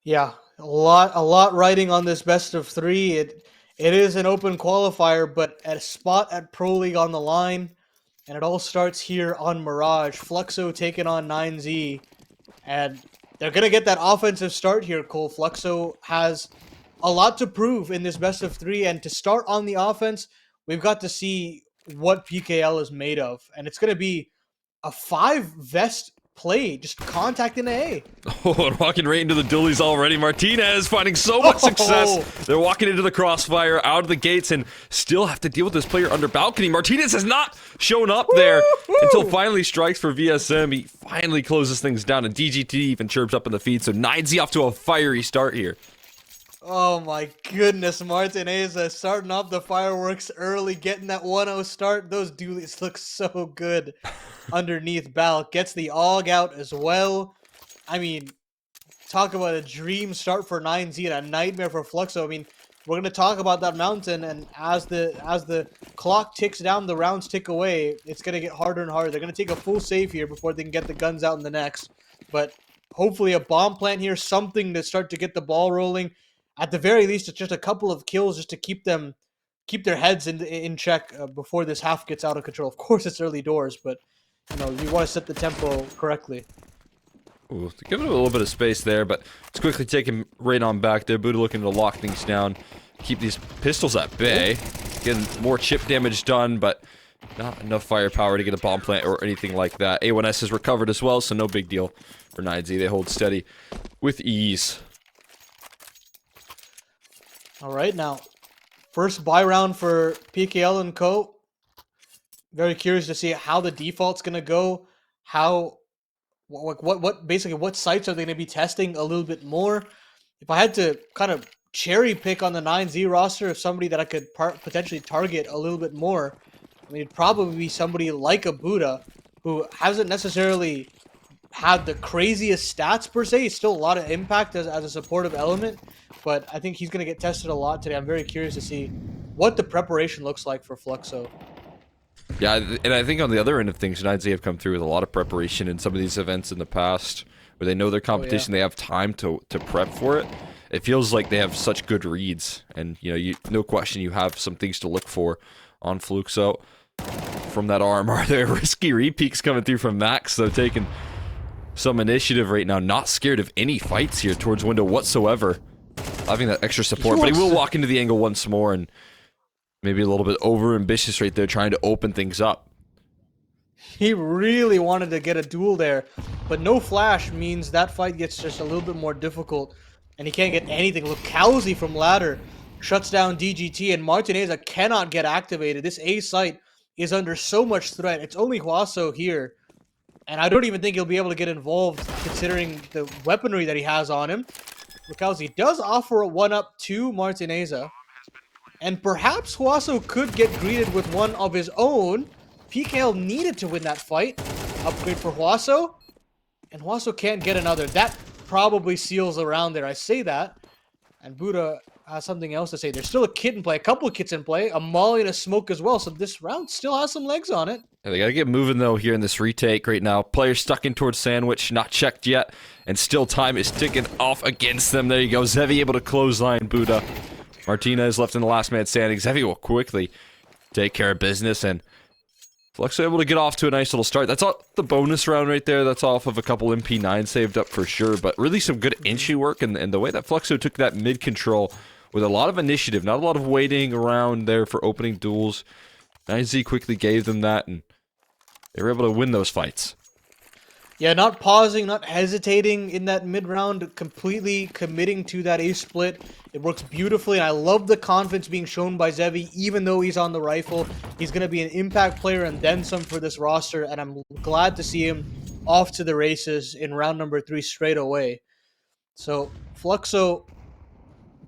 Yeah, a lot riding on this best of three. It is an open qualifier, but at a spot at Pro League on the line, and it all starts here on Mirage. Fluxo taking on 9Z, and they're gonna get that offensive start here. Cole Fluxo has a lot to prove in this best of three, and to start on the offense, we've got to see what PKL is made of, and it's gonna be a five vest play, just contacting A. Oh, and walking right into the dualies already. Martinez finding so much success. They're walking into the crossfire, out of the gates, and still have to deal with this player under balcony. Martinez has not shown up there until finally strikes for VSM. He finally closes things down, and DGT even chirps up in the feed. So 9Z off to a fiery start here. Oh my goodness, Martinez starting off the fireworks early, getting that 1-0 start. Those dualies look so good underneath Bal. Gets the AUG out as well. I mean, talk about a dream start for 9Z and a nightmare for Fluxo. I mean, we're going to talk about that mountain, and as the clock ticks down, the rounds tick away, it's going to get harder and harder. They're going to take a full save here before they can get the guns out in the next. But hopefully a bomb plant here, something to start to get the ball rolling. At the very least, it's just a couple of kills just to keep their heads in check before this half gets out of control. Of course, it's early doors, but you want to set the tempo correctly. Ooh, give it a little bit of space there, but it's quickly taken right on back there. Buddha looking to lock things down, keep these pistols at bay, getting more chip damage done, but not enough firepower to get a bomb plant or anything like that. A1S has recovered as well, so no big deal for 9Z. They hold steady with ease. All right, now, first buy round for PKL and Co. Very curious to see how the default's gonna go. What sites are they gonna be testing a little bit more? If I had to kind of cherry pick on the 9Z roster of somebody that I could potentially target a little bit more, I mean, it'd probably be somebody like a Buddha, who hasn't necessarily had the craziest stats per se. He's still a lot of impact as a supportive element, but I think he's going to get tested a lot today. I'm very curious to see what the preparation looks like for Fluxo. Yeah, and I think on the other end of things, 9Z have come through with a lot of preparation in some of these events in the past, where they know their competition, they have time to prep for it. It feels like they have such good reads, and no question you have some things to look for on Fluxo. From that RMR, there risky repeats coming through from Max, though, taking some initiative right now, not scared of any fights here towards window whatsoever. Having that extra support, but he will walk into the angle once more, and maybe a little bit over ambitious right there, trying to open things up. He really wanted to get a duel there, but no flash means that fight gets just a little bit more difficult, and he can't get anything. Look, Cowsey from ladder shuts down DGT, and Martinez cannot get activated. This A site is under so much threat. It's only Huaso here, and I don't even think he'll be able to get involved considering the weaponry that he has on him. Lukowski does offer a 1-up to Martinez, and perhaps Huaso could get greeted with one of his own. PKL needed to win that fight. Upgrade for Huaso, and Huaso can't get another. That probably seals around there. I say that, and Buddha has something else to say. There's still a kit in play, a couple of kits in play, a molly and a smoke as well, so this round still has some legs on it. Yeah, they gotta get moving though here in this retake right now. Player stuck in towards Sandwich, not checked yet, and still time is ticking off against them. There you go, Zevi able to clothesline Buddha. Martinez left in the last man standing. Zevi will quickly take care of business, and Fluxo able to get off to a nice little start. That's all the bonus round right there. That's off of a couple MP9 saved up for sure, but really some good entry work, and the way that Fluxo took that mid control with a lot of initiative, not a lot of waiting around there for opening duels. 9Z quickly gave them that, and they were able to win those fights. Yeah, not pausing, not hesitating in that mid-round, completely committing to that A split. It works beautifully, and I love the confidence being shown by Zevi, even though he's on the rifle. He's going to be an impact player and then some for this roster, and I'm glad to see him off to the races in round number 3 straight away. So, Fluxo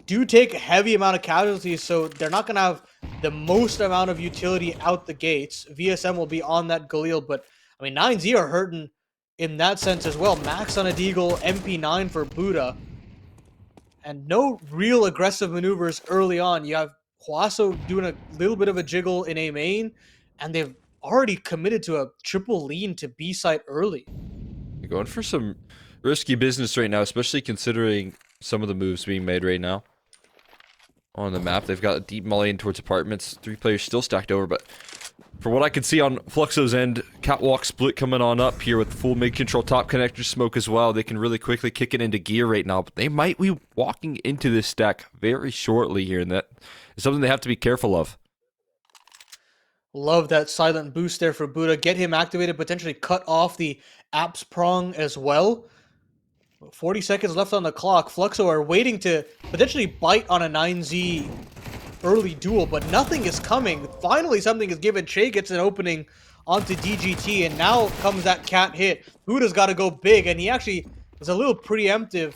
do take a heavy amount of casualties, so they're not going to have the most amount of utility out the gates. VSM will be on that Galil, but, I mean, 9Z are hurting in that sense as well. Max on a Deagle, MP9 for Buddha. And no real aggressive maneuvers early on. You have Huaso doing a little bit of a jiggle in A main, and they've already committed to a triple lean to B site early. They're going for some risky business right now, especially considering some of the moves being made right now on the map. They've got a deep molly in towards apartments. 3 players still stacked over, but for what I can see on Fluxo's end, catwalk split coming on up here with the full mid-control top connector smoke as well. They can really quickly kick it into gear right now, but they might be walking into this stack very shortly here, and that is something they have to be careful of. Love that silent boost there for Buddha. Get him activated, potentially cut off the apps prong as well. 40 seconds left on the clock. Fluxo are waiting to potentially bite on a 9Z early duel, but nothing is coming. Finally, something is given. Che gets an opening onto DGT, and now comes that cat hit. Buddha's got to go big, and he actually is a little preemptive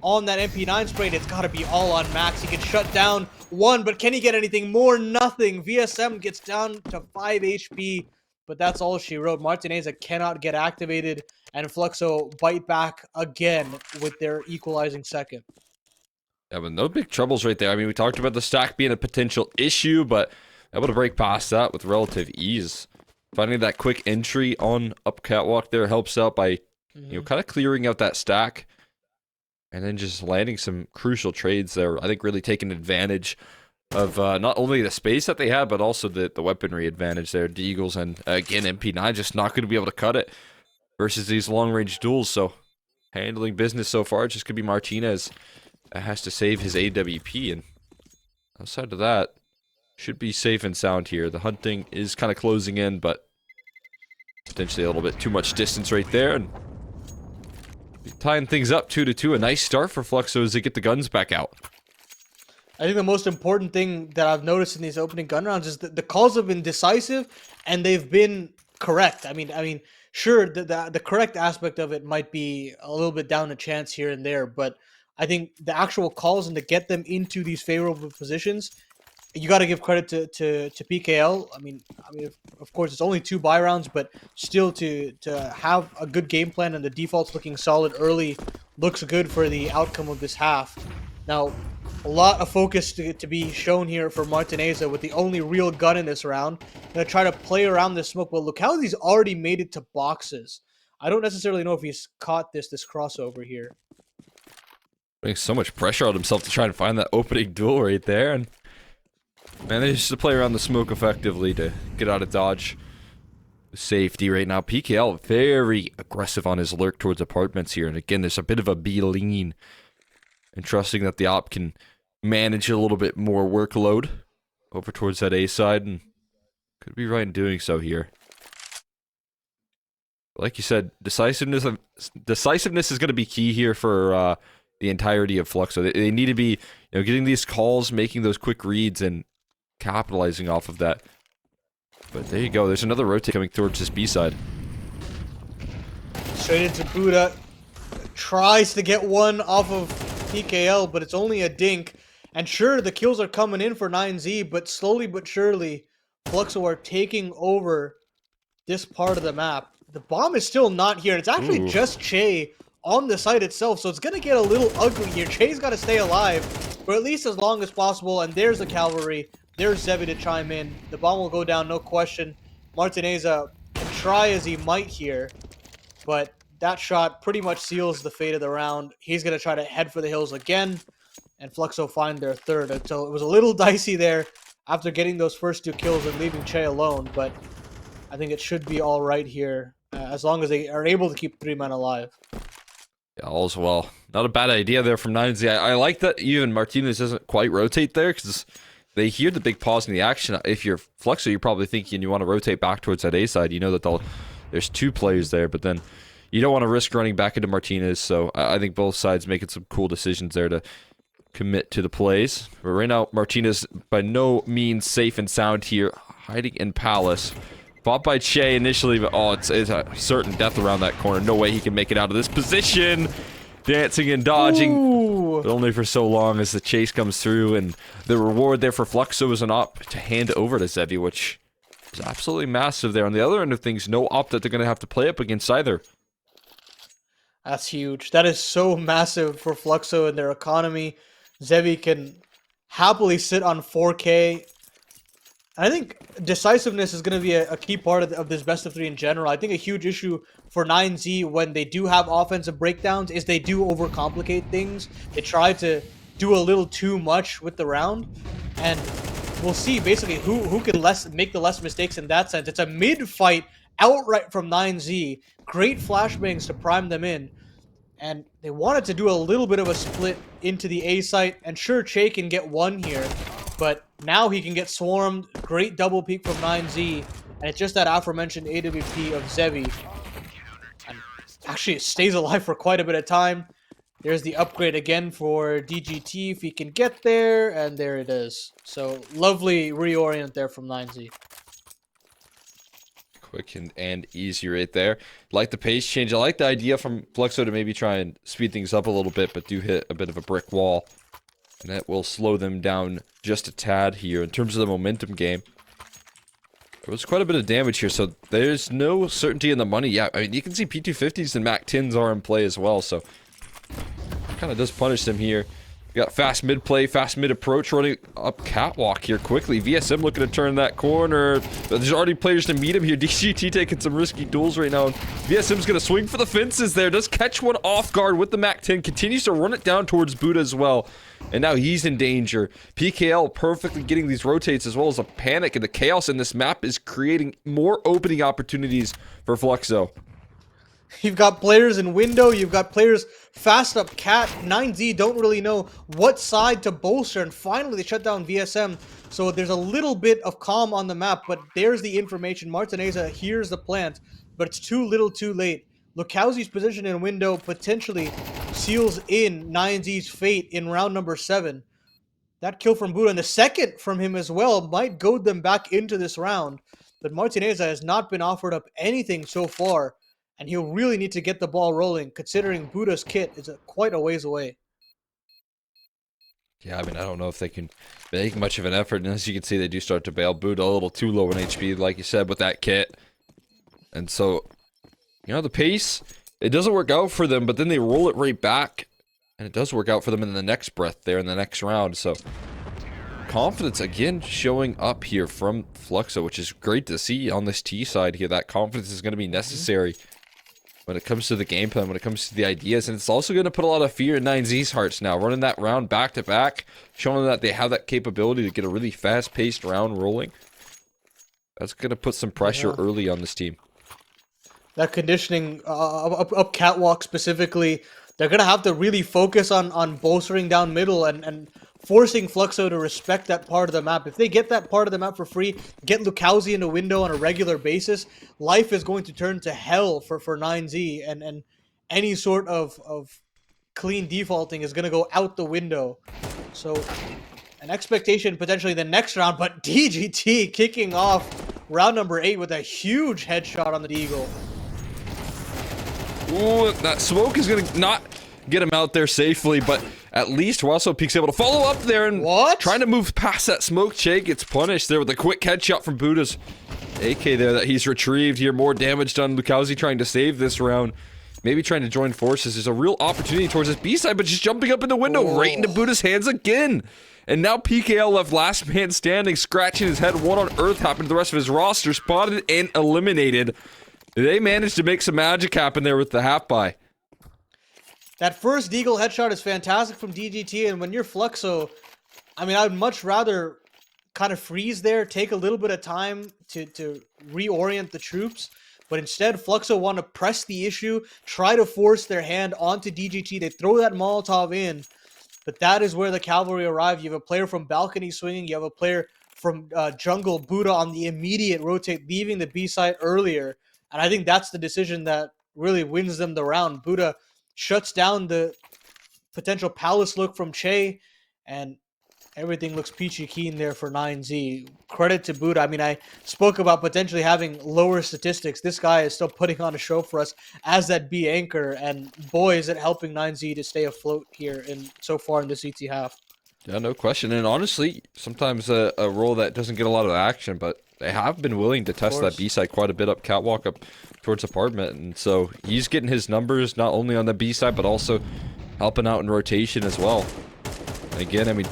on that MP9 spray. It's got to be all on Max. He can shut down one, but can he get anything more? Nothing. VSM gets down to 5 HP, but that's all she wrote. Martineza cannot get activated, and Fluxo bite back again with their equalizing second. Yeah, but no big troubles right there. I mean, we talked about the stack being a potential issue, but able to break past that with relative ease. Finding that quick entry on up catwalk there helps out by, you know, kind of clearing out that stack. And then just landing some crucial trades there. I think really taking advantage of not only the space that they had, but also the weaponry advantage there. Deagles and, again, MP9 just not going to be able to cut it versus these long-range duels. So, handling business so far, just could be Martinez has to save his AWP. And outside of that, should be safe and sound here. The hunting is kind of closing in, but potentially a little bit too much distance right there. And tying things up 2-2. A nice start for Fluxo as they get the guns back out. I think the most important thing that I've noticed in these opening gun rounds is that the calls have been decisive and they've been correct. I mean, sure, the correct aspect of it might be a little bit down to chance here and there, but I think the actual calls and to get them into these favorable positions, you got to give credit to PKL. I mean, of course, it's only 2 buy rounds, but still to have a good game plan and the defaults looking solid early looks good for the outcome of this half. Now, a lot of focus to be shown here for Martineza with the only real gun in this round. Gonna try to play around this smoke, but look how he's already made it to boxes. I don't necessarily know if he's caught this crossover here. Putting so much pressure on himself to try and find that opening duel right there, and managed to play around the smoke effectively to get out of dodge. Safety right now. PKL very aggressive on his lurk towards apartments here, and again, there's a bit of a B lean, and trusting that the op can manage a little bit more workload over towards that A side, and could be right in doing so here. Like you said, decisiveness is going to be key here for the entirety of Fluxo. They need to be, getting these calls, making those quick reads, and capitalizing off of that. But there you go. There's another rotate coming towards this B side. Straight into Buddha. Tries to get one off of PKL, but it's only a dink. And sure, the kills are coming in for 9Z, but slowly but surely, Fluxo are taking over this part of the map. The bomb is still not here. It's actually just Che on the site itself, so it's going to get a little ugly here. Che's got to stay alive for at least as long as possible, and there's the cavalry. There's Zevi to chime in. The bomb will go down, no question. Martineza can try as he might here, but that shot pretty much seals the fate of the round. He's going to try to head for the hills again, and Fluxo find their third. So it was a little dicey there after getting those first 2 kills and leaving Che alone, but I think it should be all right here as long as they are able to keep 3 men alive. Yeah, all's well. Not a bad idea there from 9Z. I like that even Martinez doesn't quite rotate there, because they hear the big pause in the action. If you're Fluxo, you're probably thinking you want to rotate back towards that A side. You know that there's 2 players there, but then you don't want to risk running back into Martinez, so I think both sides making some cool decisions there to commit to the plays. But right now, Martinez by no means safe and sound here, hiding in Palace. Fought by Che initially, but it's a certain death around that corner. No way he can make it out of this position. Dancing and dodging, but only for so long as the chase comes through, and the reward there for Fluxo is an op to hand over to Zevi, which is absolutely massive there. On the other end of things, no op that they're going to have to play up against either. That's huge. That is so massive for Fluxo and their economy. Zevi can happily sit on 4K I think decisiveness is going to be a key part of this best of three in general. I think a huge issue for 9Z when they do have offensive breakdowns is they do overcomplicate things. They try to do a little too much with the round, and we'll see basically who can make the less mistakes in that sense. It's a mid fight outright from 9Z. Great flashbangs to prime them in. And they wanted to do a little bit of a split into the A site, and sure, Che can get one here, but now he can get swarmed. Great double peek from 9Z, and it's just that aforementioned AWP of Zevi. And actually, it stays alive for quite a bit of time. There's the upgrade again for DGT if he can get there, and there it is. So, lovely reorient there from 9Z. Quick and easy right there. Like the pace change. I like the idea from Fluxo to maybe try and speed things up a little bit, but do hit a bit of a brick wall. And that will slow them down just a tad here. In terms of the momentum game, there was quite a bit of damage here, so there's no certainty in the money yet. I mean, you can see P250s and MAC-10s are in play as well, so kind of does punish them here. We got fast mid play, fast mid approach, running up catwalk here quickly. VSM looking to turn that corner. But there's already players to meet him here. DGT taking some risky duels right now. VSM's going to swing for the fences there. Does catch one off guard with the MAC-10. Continues to run it down towards Buddha as well. And now he's in danger. PKL perfectly getting these rotates as well as a panic. And the chaos in this map is creating more opening opportunities for Fluxo. You've got players in window, you've got players fast up cat. 9Z don't really know what side to bolster, and finally they shut down VSM. So there's a little bit of calm on the map, but there's the information. Martineza hears the plant, but it's too little too late. Lukowski's position in window potentially seals in 9Z's fate in round number 7. That kill from Buddha and the second from him as well might goad them back into this round. But Martineza has not been offered up anything so far. And he'll really need to get the ball rolling, considering Buddha's kit is quite a ways away. Yeah, I mean, I don't know if they can make much of an effort. And as you can see, they do start to bail. Buddha a little too low in HP, like you said, with that kit. And so, you know, the pace, it doesn't work out for them, but then they roll it right back. And it does work out for them in the next breath there in the next round. So, confidence again showing up here from Fluxo, which is great to see on this T side here. That confidence is going to be necessary when it comes to the game plan, when it comes to the ideas, and it's also going to put a lot of fear in 9Z's hearts now, running that round back-to-back, showing that they have that capability to get a really fast-paced round rolling. That's going to put some pressure early on this team. That conditioning up catwalk specifically, they're going to have to really focus on bolstering down middle and forcing Fluxo to respect that part of the map. If they get that part of the map for free, get Lukowski in the window on a regular basis, life is going to turn to hell for 9Z, and any sort of clean defaulting is going to go out the window. So an expectation potentially the next round, but DGT kicking off round number 8 with a huge headshot on the Eagle. Ooh, that smoke is going to not get him out there safely, but at least Wasso Peak's able to follow up there and trying to move past that smoke. Che gets punished there with a quick headshot from Buddha's AK there that he's retrieved here. More damage done. Lukowski trying to save this round. Maybe trying to join forces. There's a real opportunity towards his B side, but just jumping up in the window right into Buddha's hands again. And now PKL left last man standing, scratching his head. What on earth happened to the rest of his roster? Spotted and eliminated. They managed to make some magic happen there with the half buy. That first Deagle headshot is fantastic from DGT, and when you're Fluxo, I mean, I would much rather kind of freeze there, take a little bit of time to reorient the troops, but instead Fluxo want to press the issue, try to force their hand onto DGT. They throw that Molotov in, but that is where the cavalry arrive. You have a player from balcony swinging, you have a player from jungle, Buddha on the immediate rotate, leaving the B site earlier, and I think that's the decision that really wins them the round. Buddha shuts down the potential palace look from Che, and everything looks peachy keen there for 9Z. Credit to Buddha. I mean, I spoke about potentially having lower statistics. This guy is still putting on a show for us as that B anchor, and boy, is it helping 9Z to stay afloat here so far in the CT half. Yeah, no question. And honestly, sometimes a role that doesn't get a lot of action, but they have been willing to test that B side quite a bit up catwalk up towards apartment. And so he's getting his numbers not only on the B side, but also helping out in rotation as well. And again, I mean,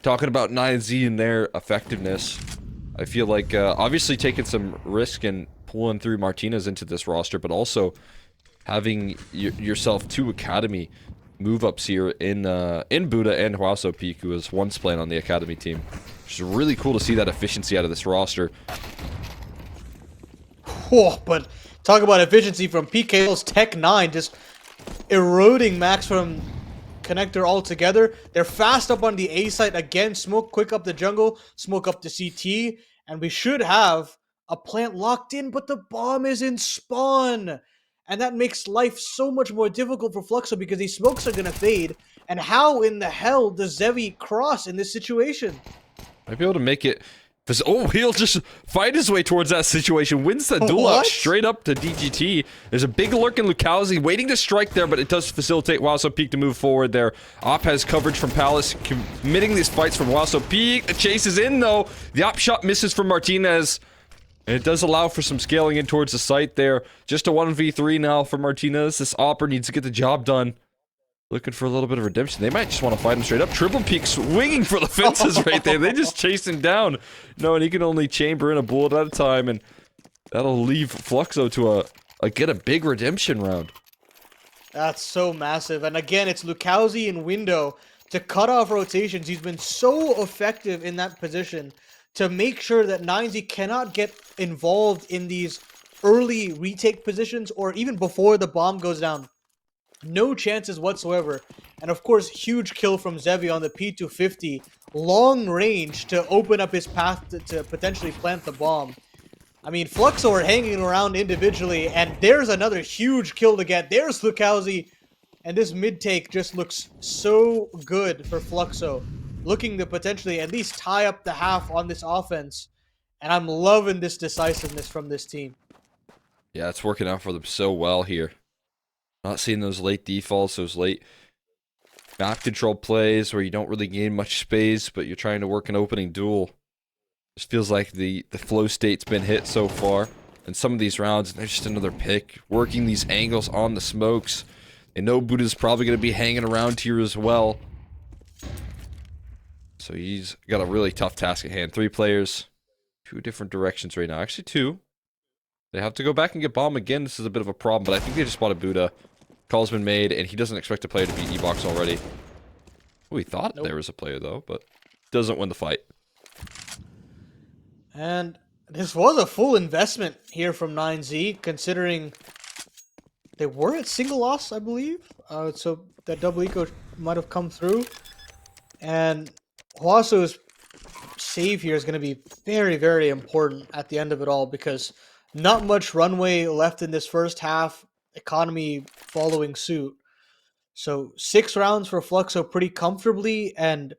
talking about 9Z and their effectiveness, I feel like obviously taking some risk and pulling through Martinez into this roster, but also having yourself 2 academy move ups here in Buda and Huaso Peak, who was once playing on the academy team. Which is really cool to see that efficiency out of this roster. Oh, but talk about efficiency from PKL's Tech 9, just eroding Max from connector altogether. They're fast up on the A site again. Smoke quick up the jungle, smoke up the CT, and we should have a plant locked in, but the bomb is in spawn. And that makes life so much more difficult for Fluxo because these smokes are going to fade. And how in the hell does Zevi cross in this situation? Might be able to make it. Oh, he'll just fight his way towards that situation. Wins the duel out straight up to DGT. There's a big lurk in Lukowski waiting to strike there, but it does facilitate Huaso Peak to move forward there. Op has coverage from Palace, committing these fights from Huaso Peak. The chase is in, though. The op shot misses from Martinez. And it does allow for some scaling in towards the site there. Just a 1v3 now for Martinez. This opper needs to get the job done. Looking for a little bit of redemption. They might just want to fight him straight up. Triple Peak swinging for the fences right there. They just chase him down. No, and he can only chamber in a bullet at a time, and that'll leave Fluxo to get a big redemption round. That's so massive. And again, it's Lukowski in window to cut off rotations. He's been so effective in that position to make sure that 9Z cannot get involved in these early retake positions or even before the bomb goes down. No chances whatsoever. And of course, huge kill from Zevi on the P250. Long range to open up his path to potentially plant the bomb. I mean, Fluxo are hanging around individually, and there's another huge kill to get. There's Lukowski, and this mid-take just looks so good for Fluxo. Looking to potentially at least tie up the half on this offense. And I'm loving this decisiveness from this team. Yeah, it's working out for them so well here. Not seeing those late defaults, those late map control plays where you don't really gain much space, but you're trying to work an opening duel. Just feels like the flow state's been hit so far. And some of these rounds, they're just another pick. Working these angles on the smokes. They know Buda's probably going to be hanging around here as well. So he's got a really tough task at hand. 3 players, 2 different directions right now. Actually 2. They have to go back and get bomb again. This is a bit of a problem, but I think they just spotted Buda. Call's been made, and he doesn't expect a player to beat E-Box already. Oh, he thought there was a player, though, but doesn't win the fight. And this was a full investment here from 9Z, considering they were at single loss, I believe. So that double eco might have come through. And Huaso's save here is going to be very, very important at the end of it all, because not much runway left in this first half. Economy following suit. So 6 rounds for Fluxo pretty comfortably, and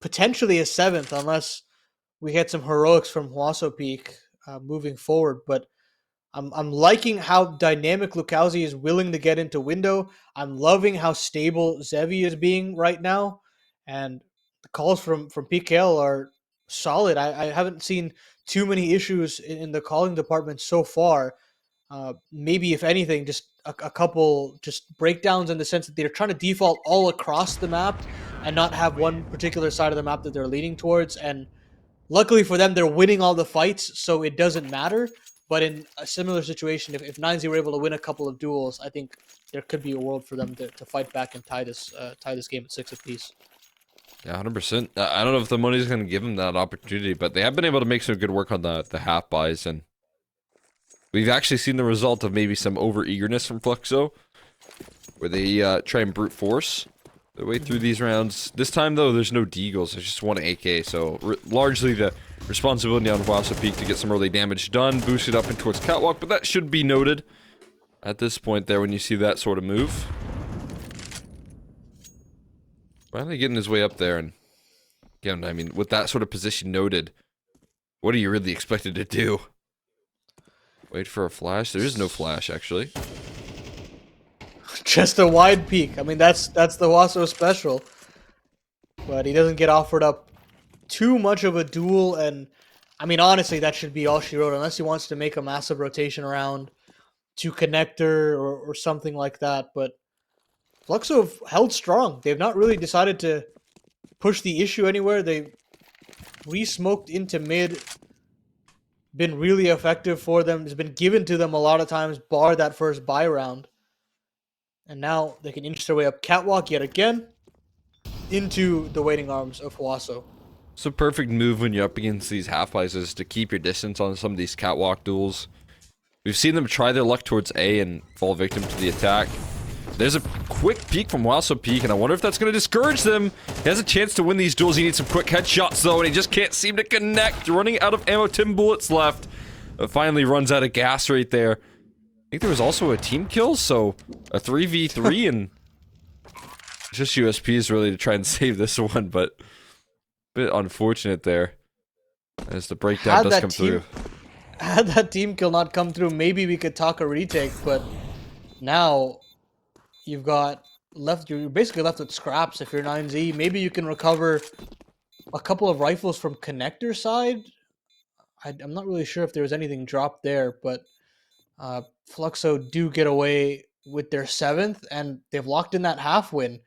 potentially a 7th unless we get some heroics from Huaso Peak moving forward. But I'm liking how dynamic Lukowski is willing to get into window. I'm loving how stable Zevi is being right now, and the calls from PKL are solid. I haven't seen too many issues in the calling department so far. Maybe if anything, just a couple just breakdowns in the sense that they're trying to default all across the map and not have one particular side of the map that they're leaning towards. And luckily for them, they're winning all the fights, so it doesn't matter. But in a similar situation, if 9Z were able to win a couple of duels, I think there could be a world for them to fight back and tie this game at 6 apiece. Yeah, 100%. I don't know if the money's going to give them that opportunity, but they have been able to make some good work on the half buys, and we've actually seen the result of maybe some over-eagerness from Fluxo, where they try and brute force their way through these rounds. This time, though, there's no deagles. There's just 1 AK, so largely the responsibility on Huaso Peak to get some early damage done, boost it up in towards Catwalk, but that should be noted at this point there when you see that sort of move. Finally getting his way up there, and again, I mean, with that sort of position noted, what are you really expected to do? Wait for a flash? There is no flash, actually. Just a wide peak. I mean, that's the Huaso special. But he doesn't get offered up too much of a duel, and I mean, honestly, that should be all she wrote, unless he wants to make a massive rotation around to connector or something like that. But Fluxo have held strong. They've not really decided to push the issue anywhere. They re-smoked into mid been really effective for them. It's been given to them a lot of times, bar that first buy round. And now they can inch their way up catwalk yet again into the waiting arms of Huaso. It's a perfect move when you're up against these half-buys is to keep your distance on some of these catwalk duels. We've seen them try their luck towards A and fall victim to the attack. There's a quick peek from Huaso Peak, and I wonder if that's going to discourage them. He has a chance to win these duels. He needs some quick headshots, though, and he just can't seem to connect. Running out of ammo, 10 bullets left. Finally runs out of gas right there. I think there was also a team kill, so a 3v3, and just USPs really to try and save this one, but a bit unfortunate there as the breakdown does come through. Had that team kill not come through, maybe we could talk a retake, but now you've got left, you're basically left with scraps if you're 9Z. Maybe you can recover a couple of rifles from connector side. I'm not really sure if there was anything dropped there, but Fluxo do get away with their 7th, and they've locked in that half win.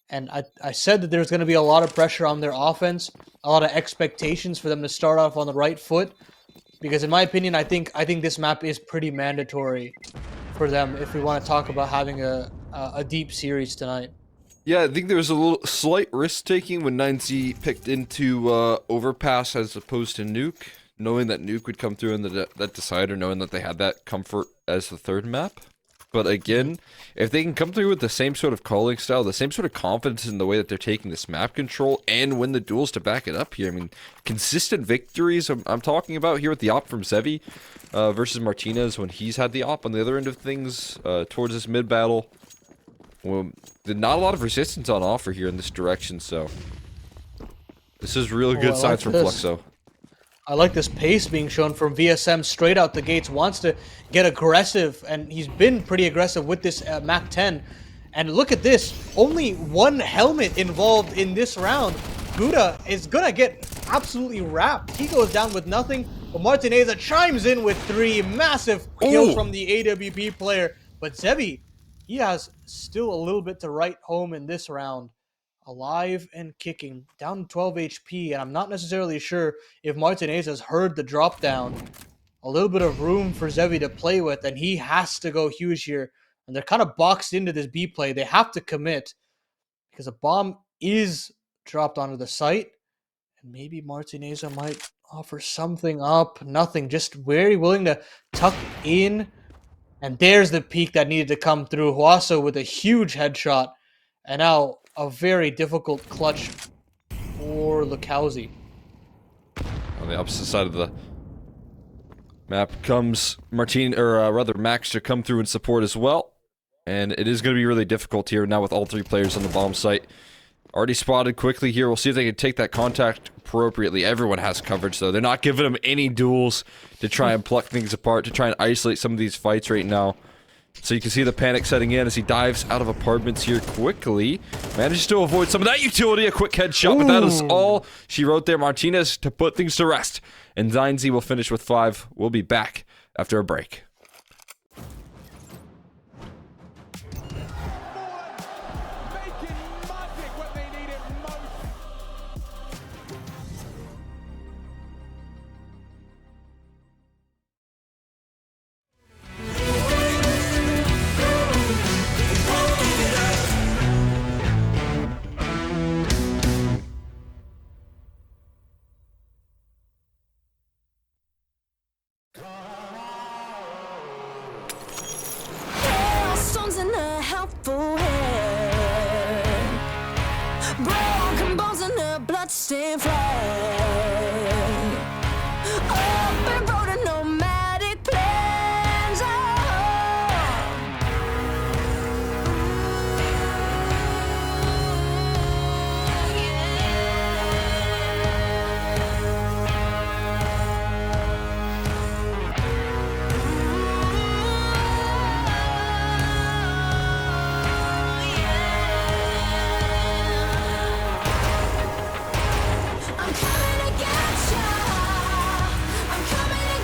And I said that there's going to be a lot of pressure on their offense, a lot of expectations for them to start off on the right foot, because in my opinion, I think this map is pretty mandatory for them if we want to talk about having a deep series tonight. Yeah, I think there was a little slight risk taking when 9Z picked into Overpass as opposed to Nuke, knowing that Nuke would come through in that decider, knowing that they had that comfort as the third map. But again, if they can come through with the same sort of calling style, the same sort of confidence in the way that they're taking this map control, and win the duels to back it up here, I mean, consistent victories I'm talking about here with the op from Zevi versus Martinez when he's had the op on the other end of things towards this mid battle. Well, there's not a lot of resistance on offer here in this direction, so this is really good signs from Fluxo. I like this pace being shown from VSM straight out the gates. Wants to get aggressive, and he's been pretty aggressive with this Mac 10. And look at this. Only one helmet involved in this round. Buddha is going to get absolutely wrapped. He goes down with nothing. But Martinez chimes in with 3. Massive kill from the AWP player. But Zevi, he has still a little bit to write home in this round. Alive and kicking, down 12 HP, and I'm not necessarily sure if Martinez has heard the drop down. A little bit of room for Zevi to play with, and he has to go huge here. And they're kind of boxed into this B play. They have to commit because a bomb is dropped onto the site, and maybe Martinez might offer something up. Nothing, just very willing to tuck in. And there's the peak that needed to come through. Huaso with a huge headshot, and now a very difficult clutch for Lukowski. On the opposite side of the map comes Max to come through and support as well. And it is going to be really difficult here now with all 3 players on the bomb site. Already spotted quickly here. We'll see if they can take that contact appropriately. Everyone has coverage, though. They're not giving them any duels to try and pluck things apart, to try and isolate some of these fights right now. So you can see the panic setting in as he dives out of apartments here quickly. Manages to avoid some of that utility. A quick headshot, but that is all she wrote there. Martinez to put things to rest. And 9Z will finish with 5. We'll be back after a break. Broken bones and the bloodstained flag. Open road and nomadic plans. I'm coming to get ya. I'm coming to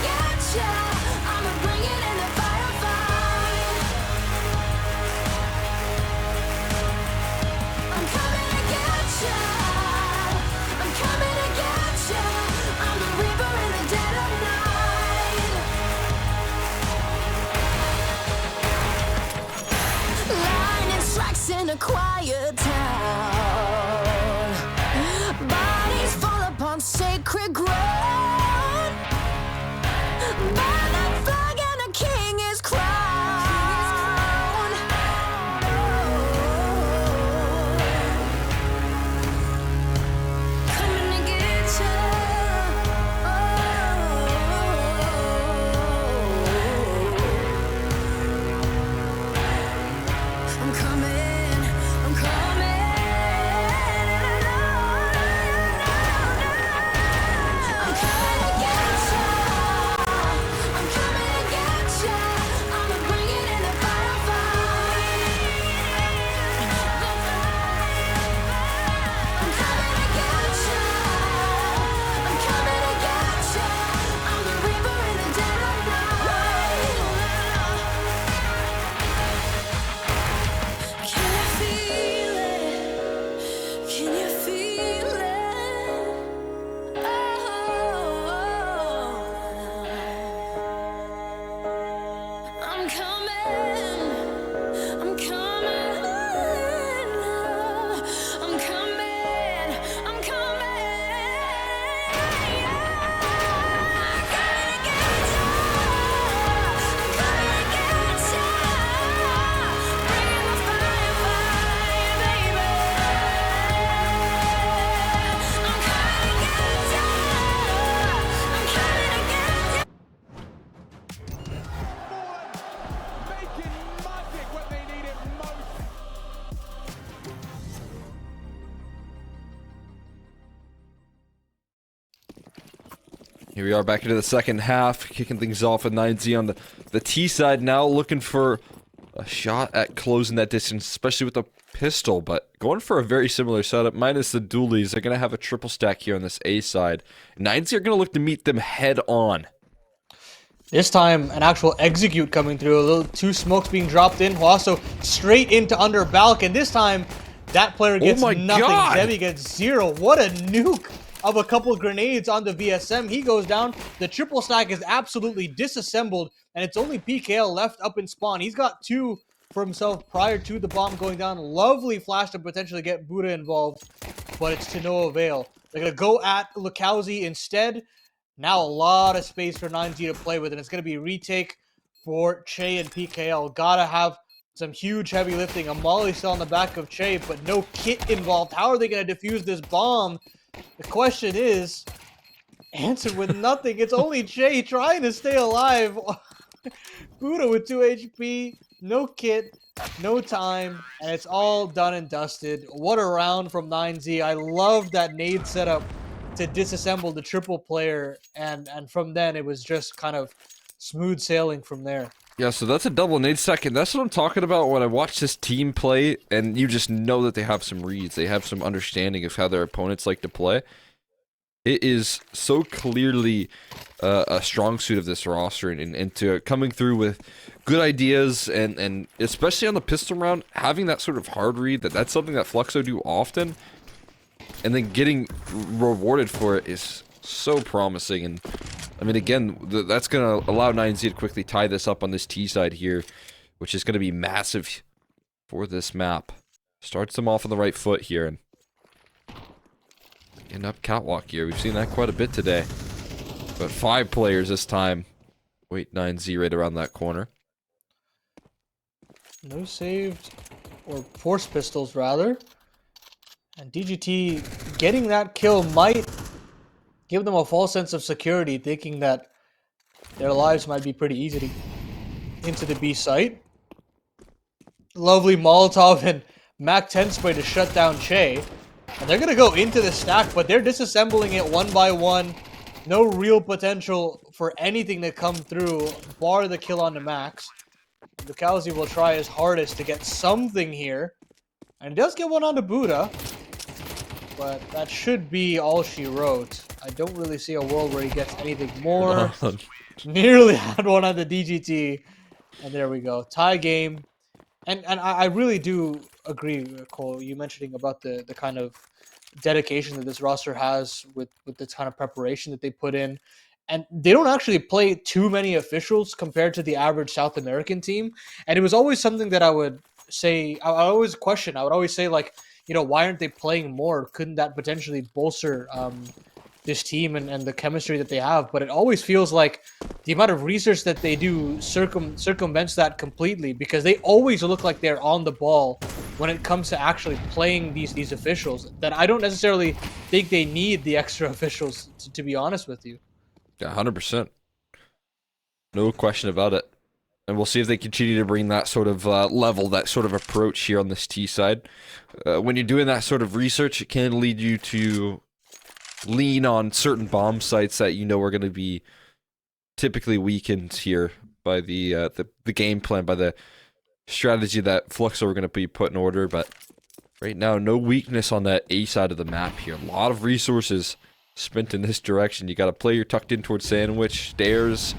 Here we are back into the second half, kicking things off with 9Z on the T side now, looking for a shot at closing that distance, especially with the pistol, but going for a very similar setup, minus the dualies. They're going to have a triple stack here on this A side. 9Z are going to look to meet them head on. This time, an actual execute coming through. A little two smokes being dropped in. Fluxo straight into under balk, and this time, that player gets nothing. God. Zevi gets 0. What a nuke of a couple of grenades on the VSM. He goes down. The triple stack is absolutely disassembled, and it's only PKL left up in spawn. He's got 2 for himself prior to the bomb going down. Lovely flash to potentially get Buddha involved, but it's to no avail. They're going to go at Lukowski instead. Now a lot of space for 9Z to play with, and it's going to be retake for Che and PKL. Gotta have some huge heavy lifting. A molly still on the back of Che, but no kit involved. How are they going to defuse this bomb? The question is, answered with nothing. It's only Che trying to stay alive. Buddha with 2 HP, no kit, no time, and it's all done and dusted. What a round from 9Z. I love that nade setup to disassemble the triple player, and from then it was just kind of smooth sailing from there. Yeah, so that's a double nade second. That's what I'm talking about when I watch this team play, and you just know that they have some reads. They have some understanding of how their opponents like to play. It is so clearly a strong suit of this roster, and to coming through with good ideas, and especially on the pistol round, having that sort of hard read, that's something that Fluxo do often, and then getting rewarded for it is so promising. And I mean, again, that's going to allow 9Z to quickly tie this up on this T side here, which is going to be massive for this map. Starts them off on the right foot here, and getting up catwalk here. We've seen that quite a bit today. But 5 players this time. Wait, 9Z right around that corner. No saved, or force pistols rather. And DGT getting that kill might give them a false sense of security, thinking that their lives might be pretty easy to into the B site. Lovely Molotov and Mac 10 spray to shut down Che. And they're going to go into the stack, but they're disassembling it one by one. No real potential for anything to come through, bar the kill on the Max. Lukowski will try his hardest to get something here. And he does get one on the Buddha. But that should be all she wrote. I don't really see a world where he gets anything more. Nearly had one on the DGT. And there we go. Tie game. And I really do agree, Cole, you mentioning about the kind of dedication that this roster has with the kind of preparation that they put in. And they don't actually play too many officials compared to the average South American team. And it was always something that I would say, I always question. I would always say, like, you know, why aren't they playing more? Couldn't that potentially bolster this team and the chemistry that they have? But it always feels like the amount of research that they do circumvents that completely, because they always look like they're on the ball when it comes to actually playing these officials. That I don't necessarily think they need the extra officials, to be honest with you. Yeah, 100%. No question about it. And we'll see if they continue to bring that sort of level, that sort of approach here on this T side. When you're doing that sort of research, it can lead you to lean on certain bomb sites that you know are going to be typically weakened here by the game plan, by the strategy that Fluxo are going to be put in order. But right now, no weakness on that A side of the map here. A lot of resources spent in this direction. You got a player tucked in towards Sandwich, stairs,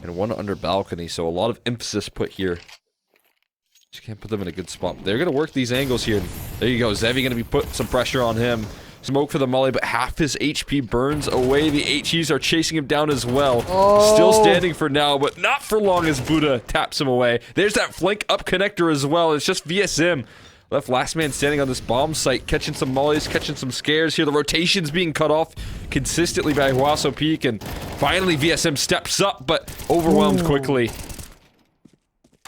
and one under balcony, so a lot of emphasis put here. Just can't put them in a good spot. They're going to work these angles here. There you go. Zevi going to be putting some pressure on him. Smoke for the molly, but half his HP burns away. The HEs are chasing him down as well. Oh. Still standing for now, but not for long as Buddha taps him away. There's that flank up connector as well. It's just VSM. Left last man standing on this bomb site, catching some mollies, catching some scares here. The rotation's being cut off consistently by Huaso Peak, and finally VSM steps up, but overwhelmed quickly.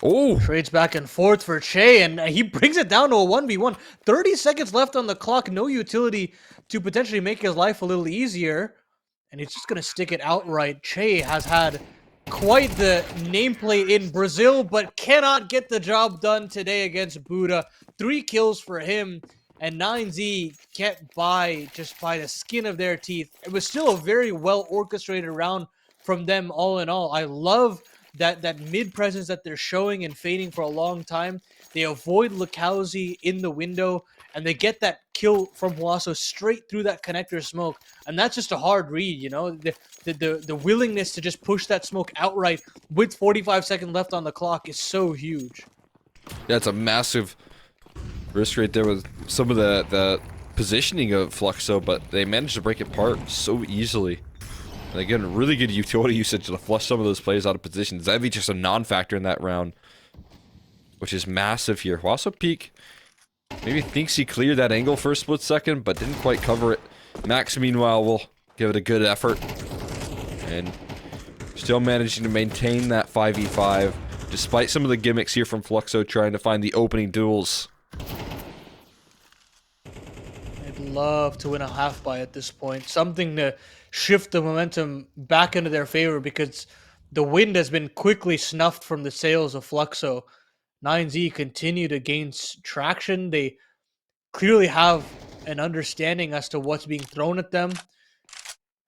Oh! Trades back and forth for Che, and he brings it down to a 1v1. 30 seconds left on the clock, no utility to potentially make his life a little easier, and he's just going to stick it outright. Che has had quite the nameplate in Brazil, but cannot get the job done today against Buddha. 3 kills for him, and 9Z get by just by the skin of their teeth. It was still a very well orchestrated round from them all in all. I love that mid presence that they're showing and fading for a long time. They avoid Lukowski in the window, and they get that kill from Fluxo straight through that connector smoke. And that's just a hard read, you know? The willingness to just push that smoke outright with 45 seconds left on the clock is so huge. Yeah, it's a massive risk right there with some of the positioning of Fluxo, but they managed to break it apart so easily. And again, really good utility usage to flush some of those players out of position. Zevi just a non-factor in that round, which is massive here. Wasso Peak maybe thinks he cleared that angle for a split second, but didn't quite cover it. Max, meanwhile, will give it a good effort. And still managing to maintain that 5v5, despite some of the gimmicks here from Fluxo trying to find the opening duels. I'd love to win a half buy at this point. Something to shift the momentum back into their favor, because the wind has been quickly snuffed from the sails of Fluxo. 9Z continue to gain traction. They clearly have an understanding as to what's being thrown at them.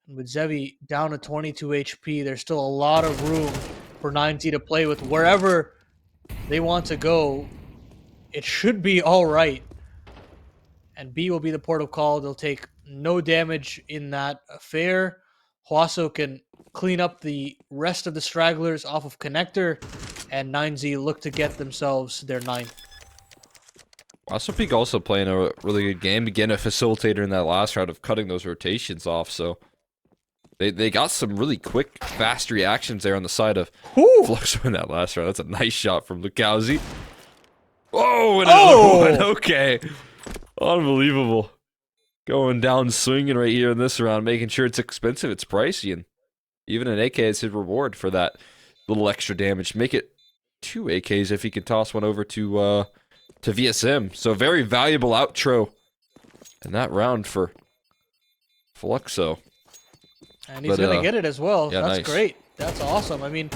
And with Zevi down to 22 HP, there's still a lot of room for 9Z to play with. Wherever they want to go, it should be all right. And B will be the port of call. They'll take no damage in that affair. Huaso can clean up the rest of the stragglers off of connector, and 9Z look to get themselves their 9th. Wasso Peak also playing a really good game. Again, a facilitator in that last round of cutting those rotations off, so they got some really quick, fast reactions there on the side of Fluxo in that last round. That's a nice shot from Lukowski. Oh, and another one. Okay. Unbelievable. Going down swinging right here in this round, making sure it's expensive, it's pricey, and even an AK is his reward for that little extra damage. Make it 2 AKs if he can toss one over to VSM. So very valuable outro in that round for Fluxo. And he's going to get it as well. Yeah, That's nice. great. That's awesome. I mean,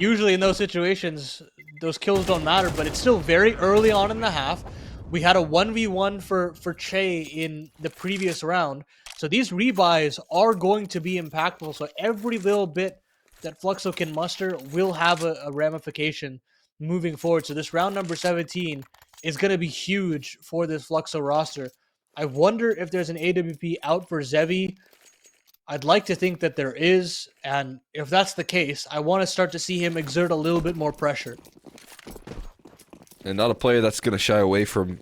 usually in those situations, those kills don't matter, but it's still very early on in the half. We had a 1v1 for Che in the previous round. So these rebuys are going to be impactful. So every little bit that Fluxo can muster will have a ramification moving forward. So this round number 17 is going to be huge for this Fluxo roster. I wonder if there's an AWP out for Zevi. I'd like to think that there is. And if that's the case, I want to start to see him exert a little bit more pressure. And not a player that's going to shy away from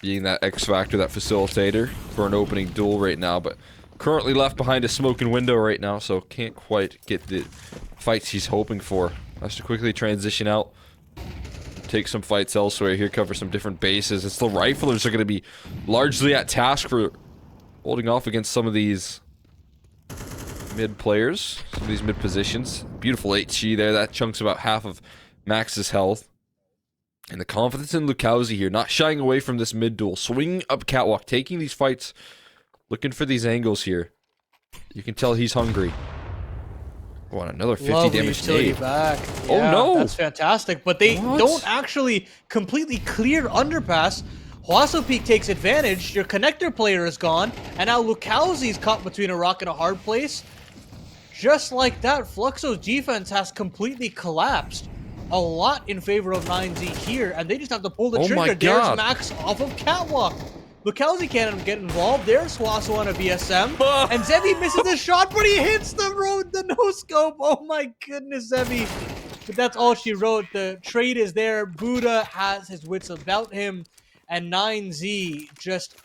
being that X factor, that facilitator for an opening duel right now, but currently left behind a smoking window right now, so can't quite get the fights he's hoping for. Has to quickly transition out, take some fights elsewhere here, cover some different bases. It's the riflers are going to be largely at task for holding off against some of these mid players, some of these mid positions. Beautiful HG there, that chunks about half of Max's health. And the confidence in Lukowski here, not shying away from this mid duel, swinging up catwalk, taking these fights, looking for these angles here. You can tell he's hungry. Oh, and another 50 Lovely damage utility nade. back. Oh, Yeah, no. that's fantastic. But they don't actually completely clear underpass. Huaso Peak takes advantage. Your connector player is gone, and now Lukowski's caught between a rock and a hard place. Just like that, Fluxo's defense has completely collapsed. A lot in favor of 9Z here, and they just have to pull the Oh trigger. my There's God. Max off of catwalk. Lukowski can't get involved. There's Huaso on a VSM, and Zevi misses the shot, but he hits the road, the no scope. Oh my goodness, Zevi. But that's all she wrote. The trade is there. Buddha has his wits about him, and 9Z just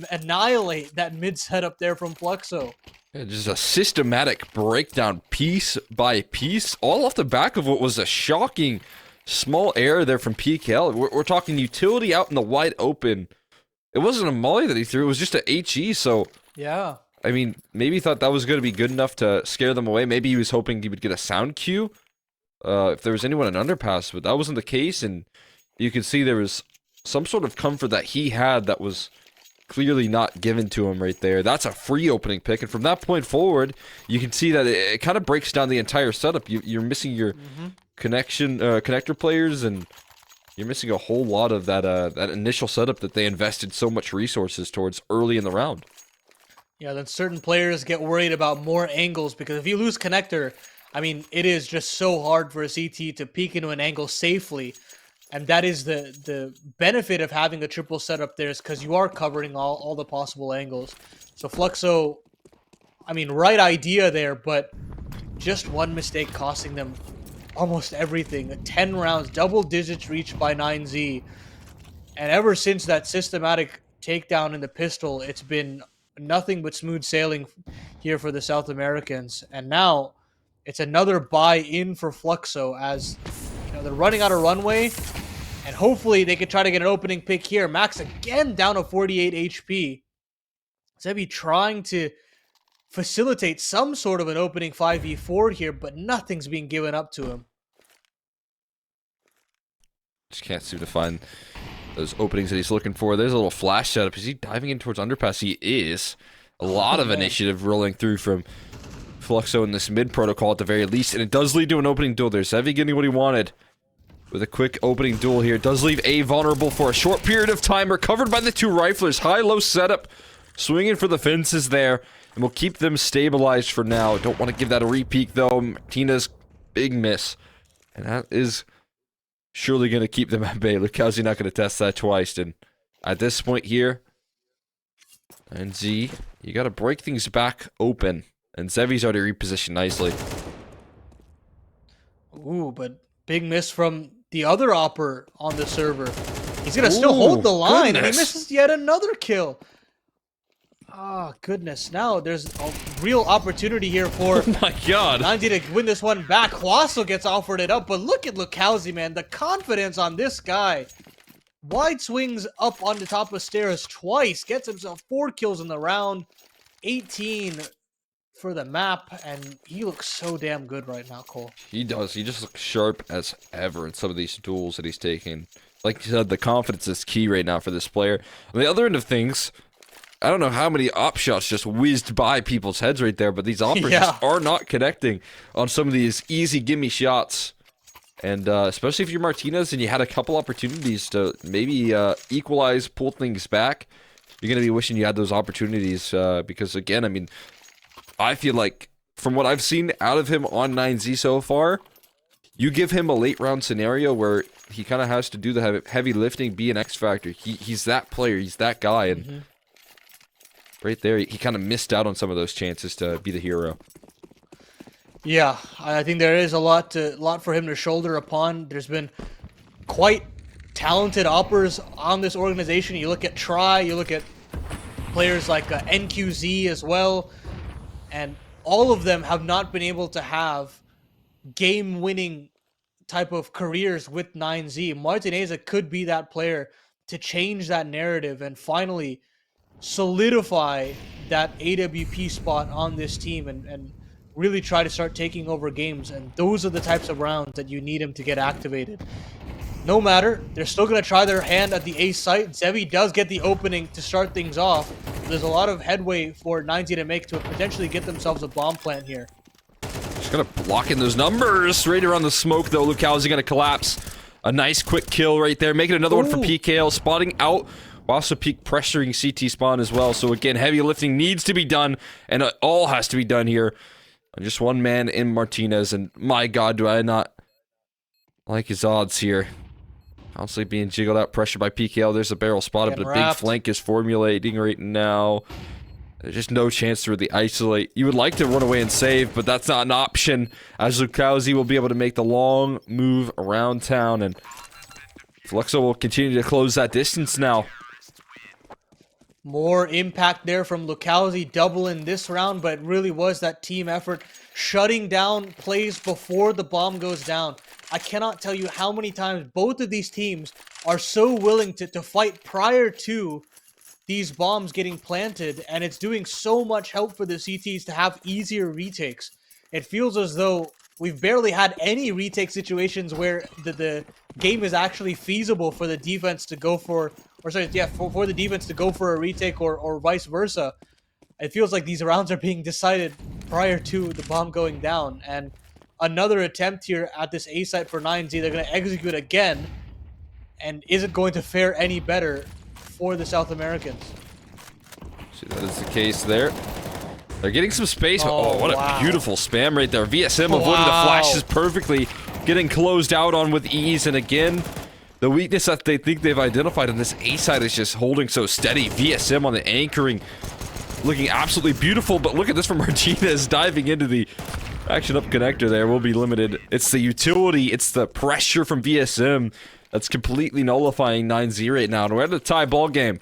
annihilate that mid setup there from Fluxo. Yeah, just a systematic breakdown piece by piece, all off the back of what was a shocking small error there from PKL. We're talking utility out in the wide open. It wasn't a molly that he threw, it was just a HE, so... Yeah. I mean, maybe he thought that was going to be good enough to scare them away. Maybe he was hoping he would get a sound cue if there was anyone in underpass, but that wasn't the case, and you could see there was some sort of comfort that he had that was clearly not given to him right there. That's a free opening pick, and from that point forward, you can see that it kind of breaks down the entire setup. You're missing your connector players, and You're missing a whole lot of that that initial setup that they invested so much resources towards early in the round. Yeah, then certain players get worried about more angles because if you lose connector, I mean, it is just so hard for a CT to peek into an angle safely. And that is the benefit of having a triple setup there, is because you are covering all the possible angles. So Fluxo, I mean, right idea there, but just one mistake costing them almost everything. 10 rounds, double digits reached by 9Z. And ever since that systematic takedown in the pistol, it's been nothing but smooth sailing here for the South Americans. And now it's another buy-in for Fluxo, as you know, they're running out of runway. And hopefully they could try to get an opening pick here. Max again down to 48 HP. Zebi trying to facilitate some sort of an opening 5v4 here, but nothing's being given up to him. Just can't seem to find those openings that he's looking for. There's a little flash setup. Is he diving in towards underpass? He is. A lot of initiative rolling through from Fluxo in this mid protocol at the very least, and it does lead to an opening duel there. Zevi getting what he wanted with a quick opening duel here. It does leave A vulnerable for a short period of time, recovered by the two riflers. High-low setup, swinging for the fences there, and we'll keep them stabilized for now. Don't want to give that a repeat though. Martinez, big miss, and that is surely going to keep them at bay. Lukowski not going to test that twice, and at this point here, and Z, you got to break things back open, and Zevi's already repositioned nicely. Ooh, but big miss from the other opper on the server. He's going to still hold the line, and he misses yet another kill. Oh, goodness. Now there's a real opportunity here for Oh my god. 90 to win this one back. Huaso gets offered it up, but look at Lukowski, man. The confidence on this guy. Wide swings up on the top of stairs twice. Gets himself 4 kills in the round. 18 for the map, and he looks so damn good right now, Cole. He does. He just looks sharp as ever in some of these duels that he's taking. Like you said, the confidence is key right now for this player. On the other end of things, I don't know how many op shots just whizzed by people's heads right there, but these oppers just are not connecting on some of these easy gimme shots. And especially if you're Martinez and you had a couple opportunities to maybe equalize, pull things back, you're going to be wishing you had those opportunities because, again, I mean, I feel like from what I've seen out of him on 9Z so far, you give him a late round scenario where he kind of has to do the heavy lifting, be an X factor. He's that player, he's that guy, and right there, he kind of missed out on some of those chances to be the hero. Yeah, I think there is a lot for him to shoulder upon. There's been quite talented oppers on this organization. You look at Try, you look at players like NQZ as well, and all of them have not been able to have game-winning type of careers with 9Z. Martineza could be that player to change that narrative and finally solidify that AWP spot on this team and really try to start taking over games. And those are the types of rounds that you need him to get activated. No matter, they're still going to try their hand at the A site. Zevi does get the opening to start things off. There's a lot of headway for 90 to make to potentially get themselves a bomb plant here. Just going to block in those numbers. Right around the smoke, though. Lukowski going to collapse. A nice quick kill right there. Making another one for PKL. Spotting out. Also peak pressuring CT spawn as well. So again, heavy lifting needs to be done. And it all has to be done here. Just one man in Martinez. And my god, do I not like his odds here. Constantly being jiggled out, pressured by PKL. There's a barrel spotted, but a big flank is formulating right now. There's just no chance to really isolate. You would like to run away and save, but that's not an option, as Lukowski will be able to make the long move around town, and Fluxo will continue to close that distance now. More impact there from Lukowski, double in this round, but it really was that team effort, shutting down plays before the bomb goes down. I cannot tell you how many times both of these teams are so willing to fight prior to these bombs getting planted, and it's doing so much help for the CTs to have easier retakes. It feels as though we've barely had any retake situations where the game is actually feasible for the defense to go for, or sorry, yeah, for the defense to go for a retake or vice versa. It feels like these rounds are being decided prior to the bomb going down, and another attempt here at this A site for 9Z. They're going to execute again. And is it going to fare any better for the South Americans? See, that is the case there. They're getting some space. Oh, what wow. a beautiful spam right there. VSM avoiding the flashes perfectly, getting closed out on with ease. And again, the weakness that they think they've identified on this A side is just holding so steady. VSM on the anchoring, looking absolutely beautiful. But look at this from Martinez diving into the action up connector there. Will be limited. It's the utility, it's the pressure from VSM that's completely nullifying 9-0 right now. And we're at a tie ball game.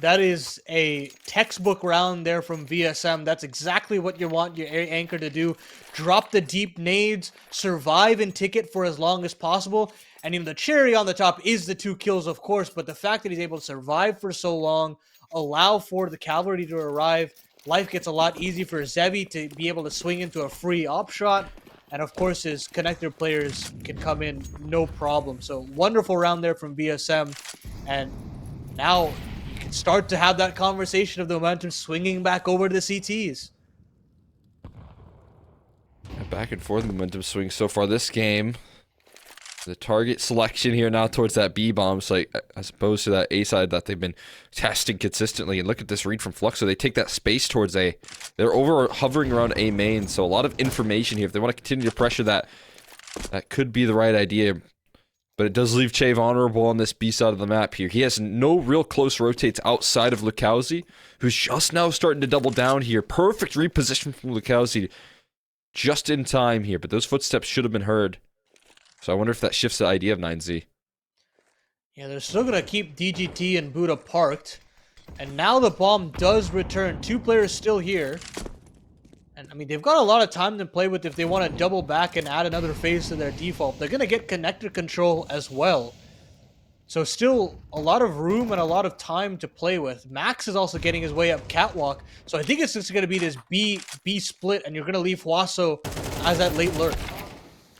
That is a textbook round there from VSM. That's exactly what you want your anchor to do. Drop the deep nades, survive and ticket for as long as possible. And even the cherry on the top is the 2 kills, of course, but the fact that he's able to survive for so long, allow for the cavalry to arrive, life gets a lot easier for Zevi to be able to swing into a free op shot. And of course, his connector players can come in no problem. So wonderful round there from VSM. And now start to have that conversation of the momentum swinging back over to the CTs. Back and forth momentum swing so far this game. The target selection here now towards that B bomb, so like, as opposed to that A side that they've been testing consistently. And look at this read from Fluxo. They take that space towards A. They're over hovering around A main, so a lot of information here. If they want to continue to pressure that, that could be the right idea. But it does leave Che vulnerable on this B side of the map here. He has no real close rotates outside of Lukowski, who's just now starting to double down here. Perfect reposition from Lukowski just in time here, but those footsteps should have been heard. So I wonder if that shifts the idea of 9Z. Yeah, they're still going to keep DGT and Buddha parked. And now the bomb does return. 2 players still here. And, I mean, they've got a lot of time to play with if they want to double back and add another phase to their default. They're going to get connector control as well. So still a lot of room and a lot of time to play with. Max is also getting his way up catwalk. So I think it's just going to be this B split, and you're going to leave Huaso as that late lurk.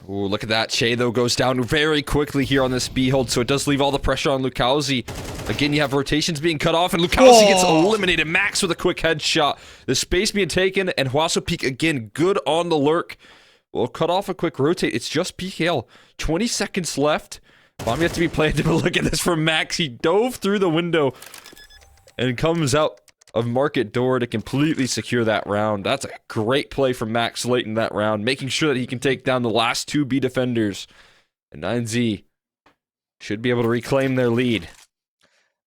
Ooh, look at that. Che, though, goes down very quickly here on this B hold, so it does leave all the pressure on Lukowski. Again, you have rotations being cut off, and Lukowski gets eliminated. Max with a quick headshot. The space being taken, and Huaso Peak, again, good on the lurk. We'll cut off a quick rotate. It's just PKL. 20 seconds left. Bomb yet to be planted, but look at this from Max. He dove through the window and comes out of market door to completely secure that round. That's a great play from Max late in that round, making sure that he can take down the last 2 B defenders. And 9Z should be able to reclaim their lead.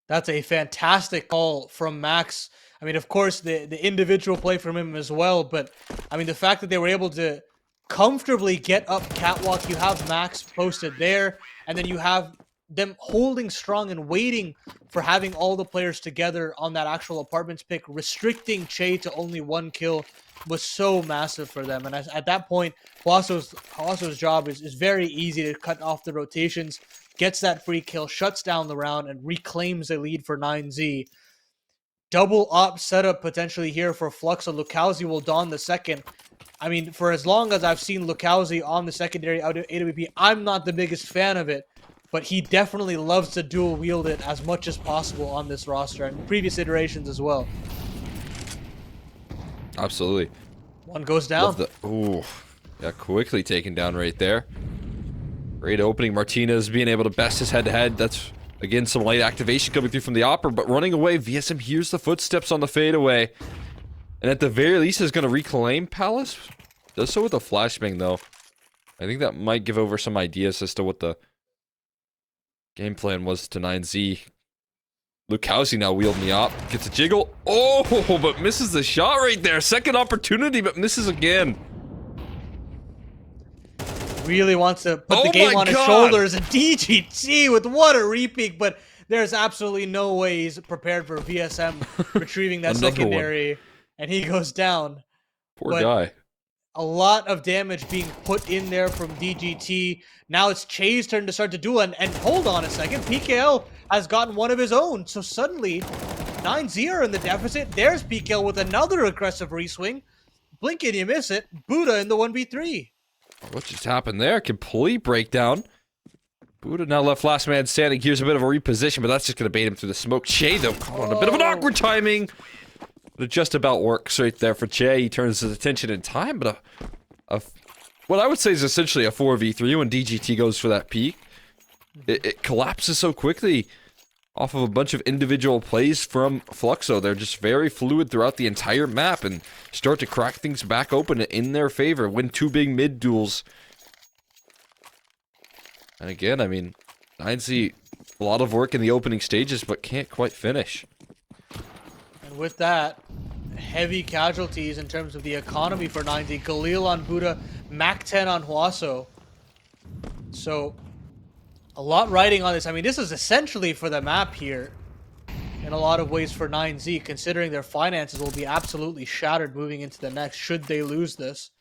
That's a fantastic call from Max. I mean, of course, the individual play from him as well, but I mean, the fact that they were able to comfortably get up catwalk, you have Max posted there, and then you have them holding strong and waiting for having all the players together on that actual apartments pick. Restricting Che to only 1 kill was so massive for them. And at that point, Huaso's job is very easy to cut off the rotations, gets that free kill, shuts down the round, and reclaims the lead for 9Z. Double op setup potentially here for Fluxo. Lukowski will don the second. I mean, for as long as I've seen Lukowski on the secondary AWP, I'm not the biggest fan of it. But he definitely loves to dual wield it as much as possible on this roster and previous iterations as well. Absolutely. One goes down. Ooh, yeah, quickly taken down right there. Great opening. Martinez being able to best his head-to-head. That's, again, some light activation coming through from the Opera, but running away. VSM hears the footsteps on the fadeaway. And at the very least is going to reclaim Palace. Does so with a flashbang, though. I think that might give over some ideas as to what the game plan was to 9Z. Lukowski now wielding the op. Gets a jiggle. Oh, but misses the shot right there. Second opportunity, but misses again. Really wants to put the game on his shoulders. And DGT with what a repeat, but there's absolutely no way he's prepared for VSM retrieving that secondary. One. And he goes down. Poor guy. A lot of damage being put in there from DGT. Now it's Che's turn to start to duel, and hold on a second, PKL has gotten one of his own. So suddenly, 9-0 in the deficit. There's PKL with another aggressive reswing. Blink and you miss it. Buddha in the 1v3. What just happened there? Complete breakdown. Buddha now left last man standing. Here's a bit of a reposition, but that's just going to bait him through the smoke. Che, though, caught on a bit of an awkward timing. But it just about works right there for Che. He turns his attention in time, but what I would say is essentially a 4v3 when DGT goes for that peak. it collapses so quickly off of a bunch of individual plays from Fluxo. They're just very fluid throughout the entire map and start to crack things back open in their favor, win 2 big mid duels. And again, I mean, 9Z, a lot of work in the opening stages, but can't quite finish. And with that, heavy casualties in terms of the economy for 9Z. Galil on Buddha, Mac 10 on Huaso. So, a lot riding on this. I mean, this is essentially for the map here in a lot of ways for 9Z, considering their finances will be absolutely shattered moving into the next should they lose this.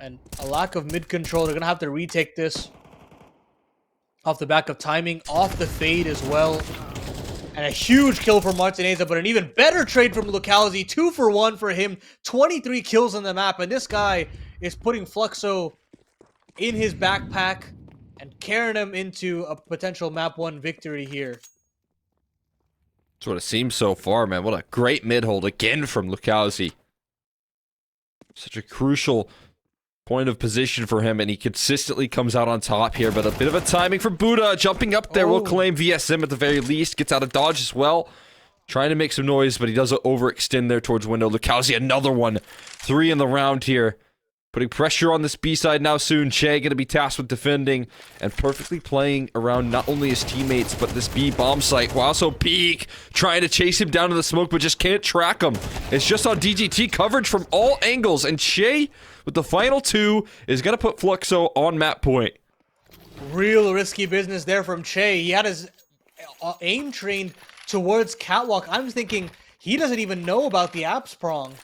And a lack of mid control. They're going to have to retake this off the back of timing, off the fade as well. And a huge kill for Martineza, but an even better trade from Lucalzi. 2 for 1 for him. 23 kills on the map. And this guy is putting Fluxo in his backpack and carrying him into a potential map 1 victory here. That's what it seems so far, man. What a great mid hold again from Lucalzi. Such a crucial point of position for him, and he consistently comes out on top here, but a bit of a timing for Buddha. Jumping up there will claim VSM at the very least. Gets out of dodge as well. Trying to make some noise, but he does overextend there towards window. Lucalzi, another one. 3 in the round here. Putting pressure on this B side now soon. Che going to be tasked with defending and perfectly playing around not only his teammates, but this B bomb site. Also Peak trying to chase him down to the smoke, but just can't track him. It's just on DGT coverage from all angles, and Che, with the final 2, is going to put Fluxo on map point. Real risky business there from Che. He had his aim trained towards Catwalk. I'm thinking he doesn't even know about the apps prong.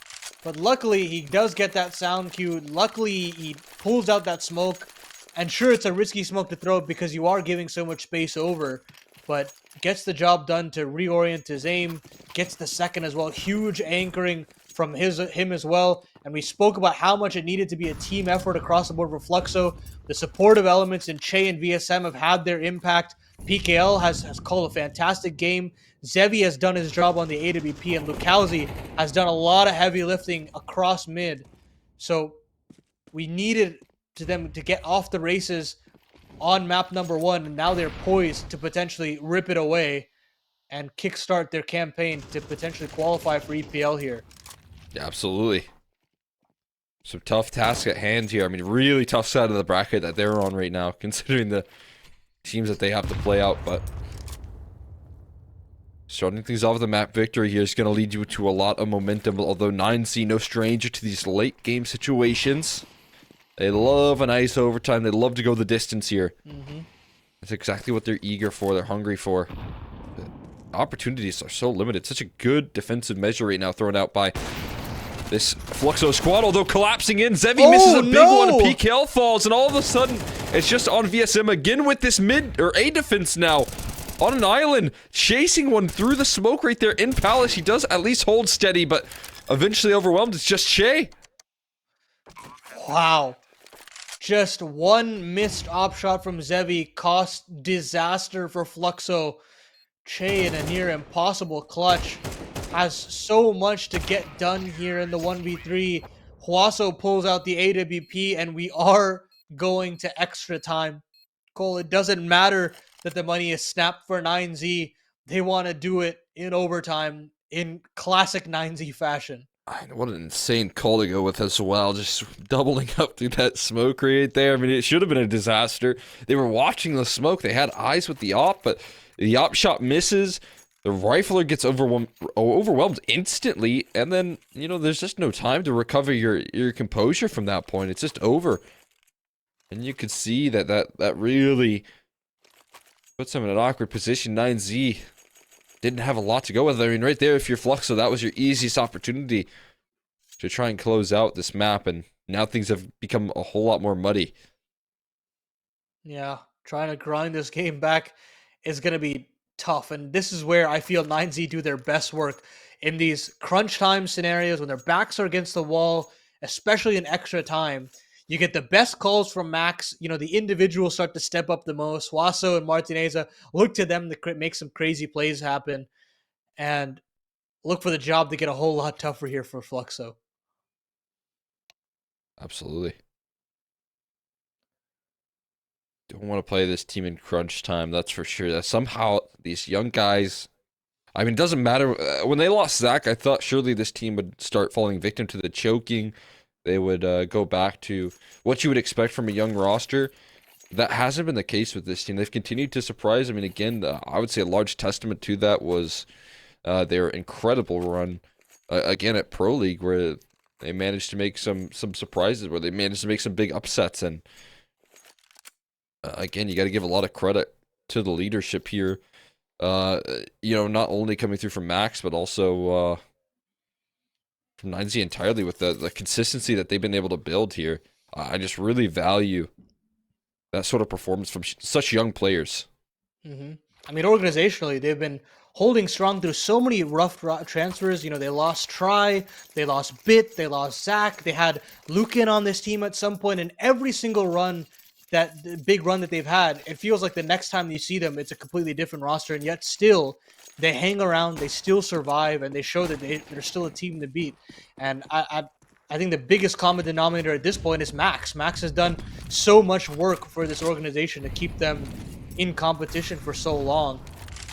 But luckily, he does get that sound cue. Luckily, he pulls out that smoke. And sure, it's a risky smoke to throw because you are giving so much space over. But gets the job done to reorient his aim. Gets the second as well. Huge anchoring from him as well. And we spoke about how much it needed to be a team effort across the board for Fluxo. The supportive elements in Che and VSM have had their impact. PKL has called a fantastic game. Zevi has done his job on the AWP, and Lucalzi has done a lot of heavy lifting across mid. So we needed them to get off the races on map number 1, and now they're poised to potentially rip it away and kickstart their campaign to potentially qualify for EPL here. Yeah, absolutely. Some tough tasks at hand here. I mean, really tough side of the bracket that they're on right now, considering the teams that they have to play out, but starting things off with a map victory here is going to lead you to a lot of momentum, although 9C no stranger to these late game situations. They love an ice overtime. They love to go the distance here. That's exactly what they're eager for. They're hungry for. The opportunities are so limited. Such a good defensive measure right now thrown out by this Fluxo squad, although collapsing in. Zevi misses a big one. PKL falls, and all of a sudden, it's just on VSM again with this mid or A defense now. On an island, chasing one through the smoke right there in Palace. He does at least hold steady, but eventually overwhelmed. It's just Che. Wow. Just one missed op shot from Zevi cost disaster for Fluxo. Che in a near impossible clutch. Has so much to get done here in the 1v3. Huaso pulls out the AWP, and we are going to extra time. Cole, it doesn't matter that the money is snapped for 9Z. They want to do it in overtime in classic 9Z fashion. What an insane call to go with as well. Just doubling up through that smoke right there. I mean, it should have been a disaster. They were watching the smoke. They had eyes with the op, but the op shot misses. The rifler gets overwhelmed instantly, and then, you know, there's just no time to recover your composure from that point. It's just over. And you could see that really puts him in an awkward position. 9Z didn't have a lot to go with. I mean, right there, if you're Fluxo, that was your easiest opportunity to try and close out this map, and now things have become a whole lot more muddy. Yeah, trying to grind this game back is going to be tough, and this is where I feel 9Z do their best work in these crunch time scenarios when their backs are against the wall, especially in extra time. You get the best calls from Max. You know, the individuals start to step up the most. Huaso and Martineza, look to them to make some crazy plays happen. And look for the job to get a whole lot tougher here for Fluxo. Absolutely. Don't want to play this team in crunch time, that's for sure. That somehow these young guys, I mean, it doesn't matter. When they lost Zach, I thought surely this team would start falling victim to the choking. They would go back to what you would expect from a young roster. That hasn't been the case with this team. They've continued to surprise. I mean, again, I would say a large testament to that was their incredible run again at Pro League, where they managed to make some surprises, where they managed to make some big upsets. And again, you got to give a lot of credit to the leadership here. You know, not only coming through from Max, but also from 9Z entirely, with the consistency that they've been able to build here. I just really value that sort of performance from such young players. I mean, organizationally, they've been holding strong through so many rough transfers. You know, they lost Try, they lost Bit, they lost Zach, they had Lukin on this team at some point, and every single run, that the big run that they've had, it feels like the next time you see them, it's a completely different roster, and yet still, they hang around, they still survive, and they show that they're still a team to beat. And I think the biggest common denominator at this point is Max. Max has done so much work for this organization to keep them in competition for so long,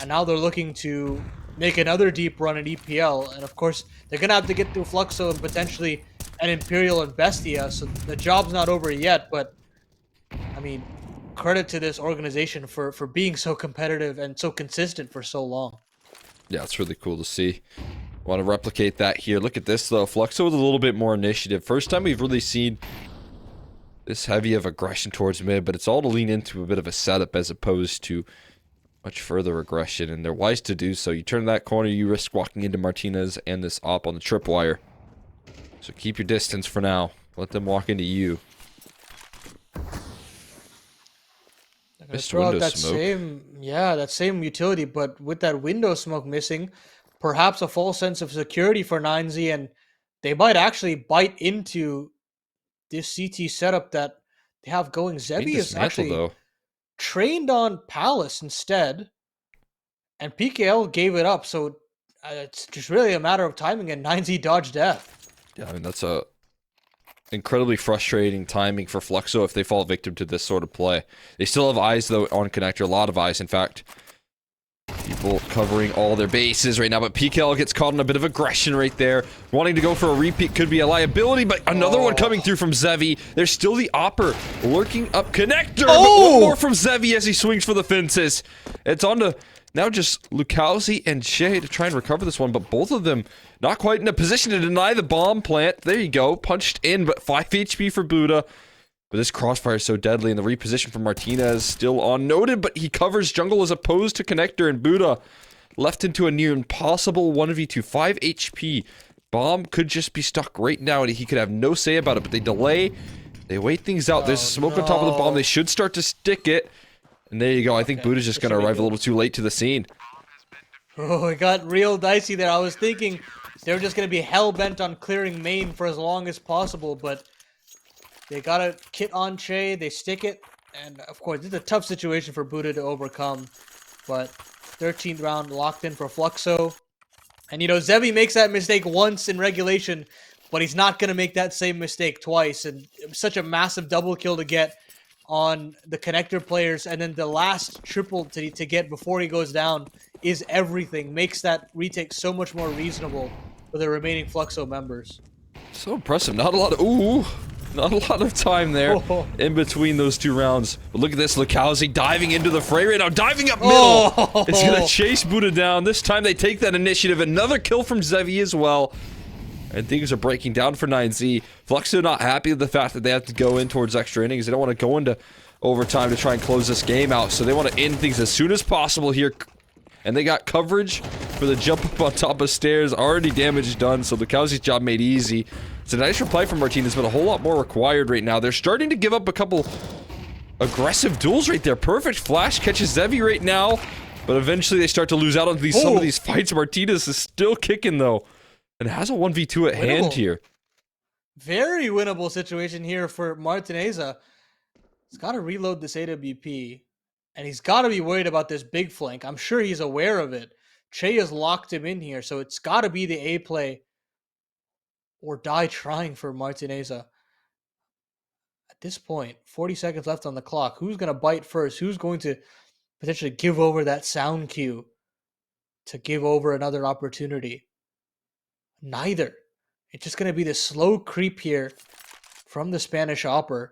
and now they're looking to make another deep run at EPL, and of course they're gonna have to get through Fluxo and potentially an Imperial and Bestia, so the job's not over yet. But I mean, credit to this organization for being so competitive and so consistent for so long. Yeah, it's really cool to see. Want to replicate that here. Look at this, though. Fluxo with a little bit more initiative. First time we've really seen this heavy of aggression towards mid, but it's all to lean into a bit of a setup as opposed to much further aggression, and they're wise to do so. You turn that corner, you risk walking into Martinez and this op on the tripwire. So keep your distance for now. Let them walk into you. Missed Throw out window that smoke. that same utility, but with that window smoke missing, perhaps a false sense of security for 9Z, and they might actually bite into this CT setup that they have going. Being Zebi is dismantled, actually though. trained on Palace instead, and PKL gave it up, so it's just really a matter of timing, and 9Z dodged death. Yeah, I mean, that's a incredibly frustrating timing for Fluxo if they fall victim to this sort of play. They still have eyes, though, on Connector. A lot of eyes, in fact. People covering all their bases right now, but PKL gets caught in a bit of aggression right there. Wanting to go for a repeat could be a liability, but another one coming through from Zevi. There's still the Opper lurking up Connector, but one more from Zevi as he swings for the fences. It's on to now just Lukowski and Shea to try and recover this one, but both of them not quite in a position to deny the bomb plant. There you go, punched in, but 5 HP for Buddha. But this crossfire is so deadly, and the reposition from Martinez still unnoted, but he covers jungle as opposed to Connector, and Buddha left into a near impossible 1v2, 5 HP. Bomb could just be stuck right now, and he could have no say about it, but they delay. They wait things out. There's smoke on top of the bomb. They should start to stick it. And there you go. I think Buddha's just going to arrive a little too late to the scene. Oh, it got real dicey there. I was thinking they were just going to be hell-bent on clearing main for as long as possible, but they got a kit on Che, they stick it, and of course, it's a tough situation for Buddha to overcome, but 13th round locked in for Fluxo. And, you know, Zebi makes that mistake once in regulation, but he's not going to make that same mistake twice, and it was such a massive double kill to get on the Connector players, and then the last triple to get before he goes down is everything. Makes that retake so much more reasonable for the remaining Fluxo members. So impressive. Not a lot of time there in between those two rounds. But look at this, Lukowski diving into the fray right now, diving up middle. It's going to chase Buddha down. This time they take that initiative. Another kill from Zevi as well. And things are breaking down for 9Z. Fluxo not happy with the fact that they have to go in towards extra innings. They don't want to go into overtime to try and close this game out. So they want to end things as soon as possible here. And they got coverage for the jump up on top of stairs. Already damage done, so Lukowski's job made easy. It's a nice reply from Martinez, but a whole lot more required right now. They're starting to give up a couple aggressive duels right there. Perfect flash catches Zevi right now, but eventually they start to lose out on some of these fights. Martinez is still kicking, though, and has a 1v2 at hand here. Very winnable situation here for Martineza. He's got to reload this AWP, and he's got to be worried about this big flank. I'm sure he's aware of it. Che has locked him in here, so it's got to be the A play or die trying for Martineza. At this point, 40 seconds left on the clock. Who's going to bite first? Who's going to potentially give over that sound cue to give over another opportunity? Neither. It's just going to be this slow creep here from the Spanish Opera.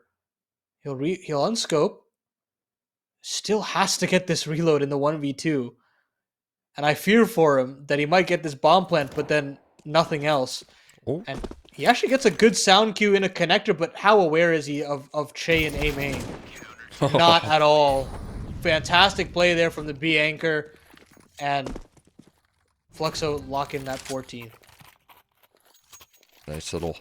He'll unscope. Still has to get this reload in the 1v2. And I fear for him that he might get this bomb plant, but then nothing else. Oh. And he actually gets a good sound cue in a connector, but how aware is he of Che and A main? Not at all. Fantastic play there from the B anchor. And Fluxo lock in that 14. Nice little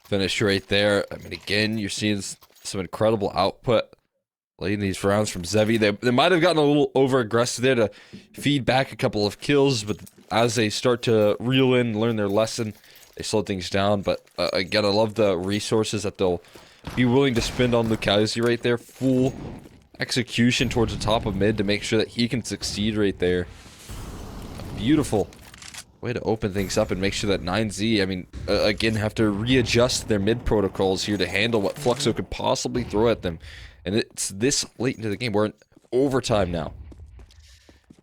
finish right there. I mean, again, you're seeing some incredible output late in these rounds from Zevi. They might have gotten a little over-aggressive there to feed back a couple of kills, but as they start to reel in, learn their lesson, they slow things down. But again, I love the resources that they'll be willing to spend on Lucazi right there. Full execution towards the top of mid to make sure that he can succeed right there. A beautiful way to open things up and make sure that 9Z, I mean, again, have to readjust their mid protocols here to handle what Fluxo could possibly throw at them. And it's this late into the game. We're in overtime now.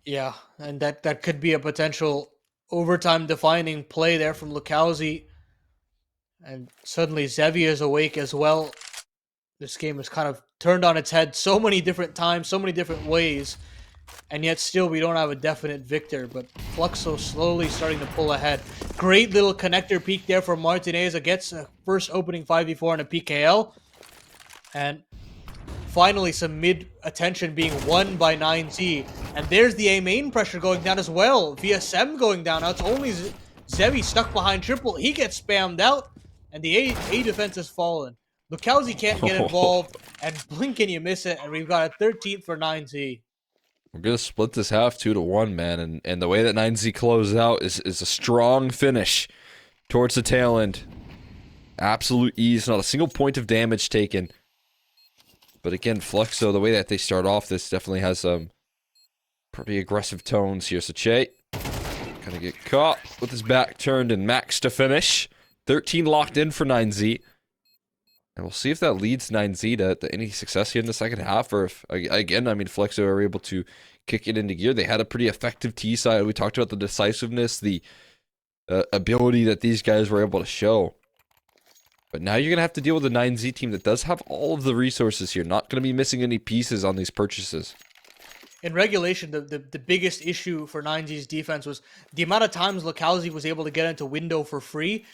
Yeah, and that could be a potential overtime defining play there from Lucazi. And suddenly Zevi is awake as well. This game is kind of turned on its head so many different times, so many different ways. And yet still we don't have a definite victor. But Fluxo slowly starting to pull ahead. Great little connector peek there from Martinez. Gets a first opening 5v4 and a PKL. And finally some mid attention being won by 9Z. And there's the A main pressure going down as well. VSM going down. Now it's only Zevi stuck behind triple. He gets spammed out. And the A defense has fallen. Lucazi can't get involved. And blink and you miss it. And we've got a 13th for 9Z. We're going to split this half 2-1, man. And the way that 9Z closed out is a strong finish towards the tail end. Absolute ease. Not a single point of damage taken. But again, Fluxo, the way that they start off, this definitely has some pretty aggressive tones here. So Che gonna get caught with his back turned and Max to finish. 13 locked in for 9Z. And we'll see if that leads 9Z to any success here in the second half. Or if, again, I mean, Fluxo are able to kick it into gear. They had a pretty effective T side. We talked about the decisiveness, the ability that these guys were able to show. But now you're going to have to deal with a 9Z team that does have all of the resources here. Not going to be missing any pieces on these purchases. In regulation, the biggest issue for 9Z's defense was the amount of times Lucazi was able to get into window for free.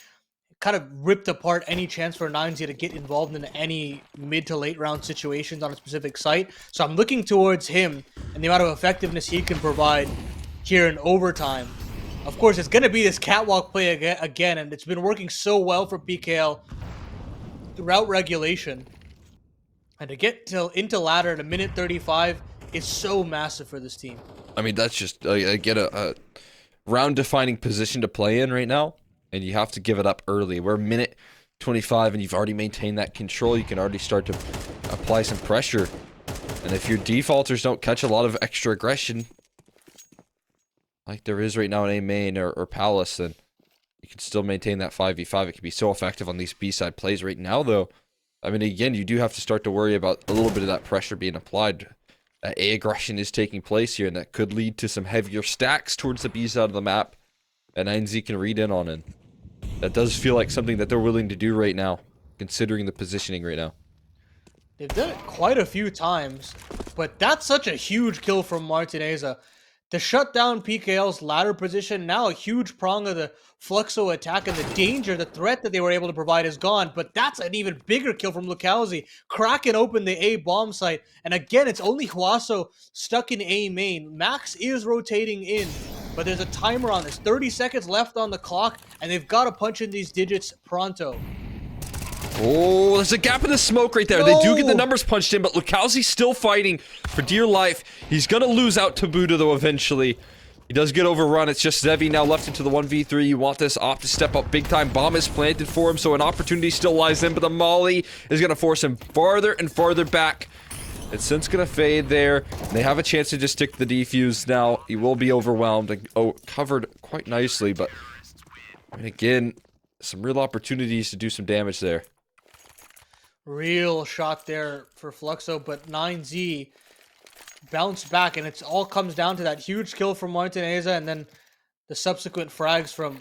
Kind of ripped apart any chance for 9Z to get involved in any mid to late round situations on a specific site. So I'm looking towards him and the amount of effectiveness he can provide here in overtime. Of course, it's going to be this catwalk play again, and it's been working so well for PKL throughout regulation. And to get into ladder at a minute 35 is so massive for this team. I mean, that's just, get a round-defining position to play in right now, and you have to give it up early. We're minute 25, and you've already maintained that control. You can already start to apply some pressure. And if your defaulters don't catch a lot of extra aggression, like there is right now in A main or Palace, then you can still maintain that 5v5. It can be so effective on these B-side plays right now, though. I mean, again, you do have to start to worry about a little bit of that pressure being applied. That A aggression is taking place here, and that could lead to some heavier stacks towards the B side of the map. And 9Z can read in on it. That does feel like something that they're willing to do right now, considering the positioning right now. They've done it quite a few times, but that's such a huge kill from Martineza. To shut down PKL's ladder position, now a huge prong of the Fluxo attack, and the danger, the threat that they were able to provide is gone. But that's an even bigger kill from Lucazi, cracking open the A bomb site. And again, it's only Huaso stuck in A main. Max is rotating in, but there's a timer on this. 30 seconds left on the clock, and they've got to punch in these digits pronto. Oh, there's a gap in the smoke right there. No! They do get the numbers punched in, but Lucazi's still fighting for dear life. He's going to lose out to Buddha, though, eventually. He does get overrun. It's just Zevi now left into the 1v3. You want this off to step up big time. Bomb is planted for him, so an opportunity still lies in, but the molly is going to force him farther and farther back. It's since going to fade there. They have a chance to just stick the defuse now. He will be overwhelmed and covered quite nicely, but I mean, again, some real opportunities to do some damage there. Real shot there for Fluxo, but 9Z bounced back, and it all comes down to that huge kill from Martineza, and then the subsequent frags from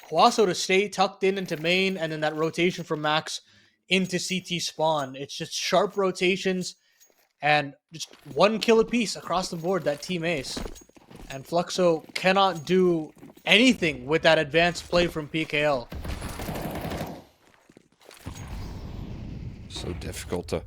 Huaso to stay tucked in into main, and then that rotation from Max into CT spawn. It's just sharp rotations and just one kill apiece across the board, that team ace. And Fluxo cannot do anything with that advanced play from PKL. So difficult to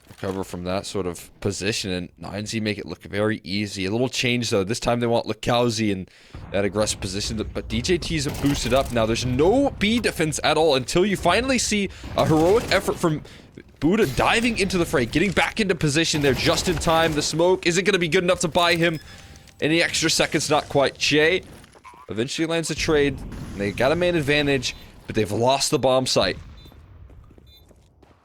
recover from that sort of position, and 9Z make it look very easy. A little change though. This time they want Lakauzi in that aggressive position, but DJT's boosted up. Now there's no B defense at all until you finally see a heroic effort from Buddha diving into the fray, getting back into position there just in time. The smoke isn't going to be good enough to buy him any extra seconds, not quite. Jay eventually lands a trade, and they got a main advantage, but they've lost the bomb site.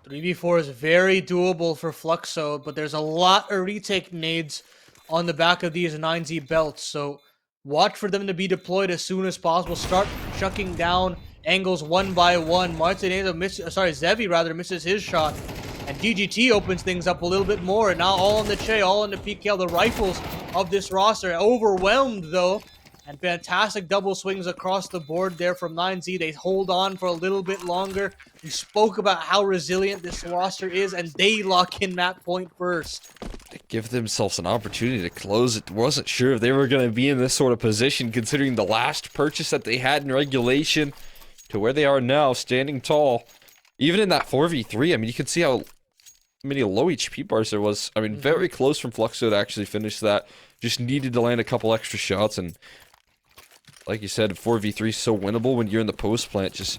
3v4 is very doable for Fluxo, but there's a lot of retake nades on the back of these 9Z belts, so watch for them to be deployed as soon as possible. Start chucking down angles one by one. Zevi rather misses his shot, and DGT opens things up a little bit more, and now all on the Che, all on the PKL. The rifles of this roster overwhelmed though, and fantastic double swings across the board there from 9Z. They hold on for a little bit longer. We spoke about how resilient this roster is, and they lock in that point first. They give themselves an opportunity to close it. Wasn't sure if they were going to be in this sort of position, considering the last purchase that they had in regulation to where they are now, standing tall. Even in that 4v3, I mean, you can see how many low HP bars there was. I mean, very close from Fluxo to actually finish that. Just needed to land a couple extra shots, and like you said, 4v3 is so winnable when you're in the post plant, just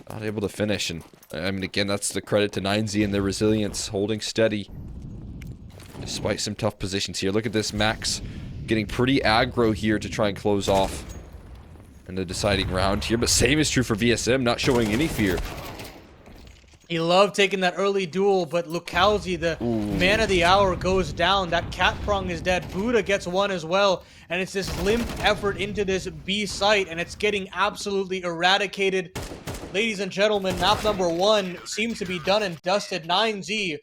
not able to finish. And I mean, again, that's the credit to 9Z and their resilience, holding steady despite some tough positions here. Look at this, Max getting pretty aggro here to try and close off in the deciding round here. But same is true for VSM, not showing any fear. He loved taking that early duel, but Lukowski, the man of the hour, goes down. That cat prong is dead. Buddha gets one as well, and it's this limp effort into this B site, and it's getting absolutely eradicated. Ladies and gentlemen, map number 1 seems to be done and dusted. 9Z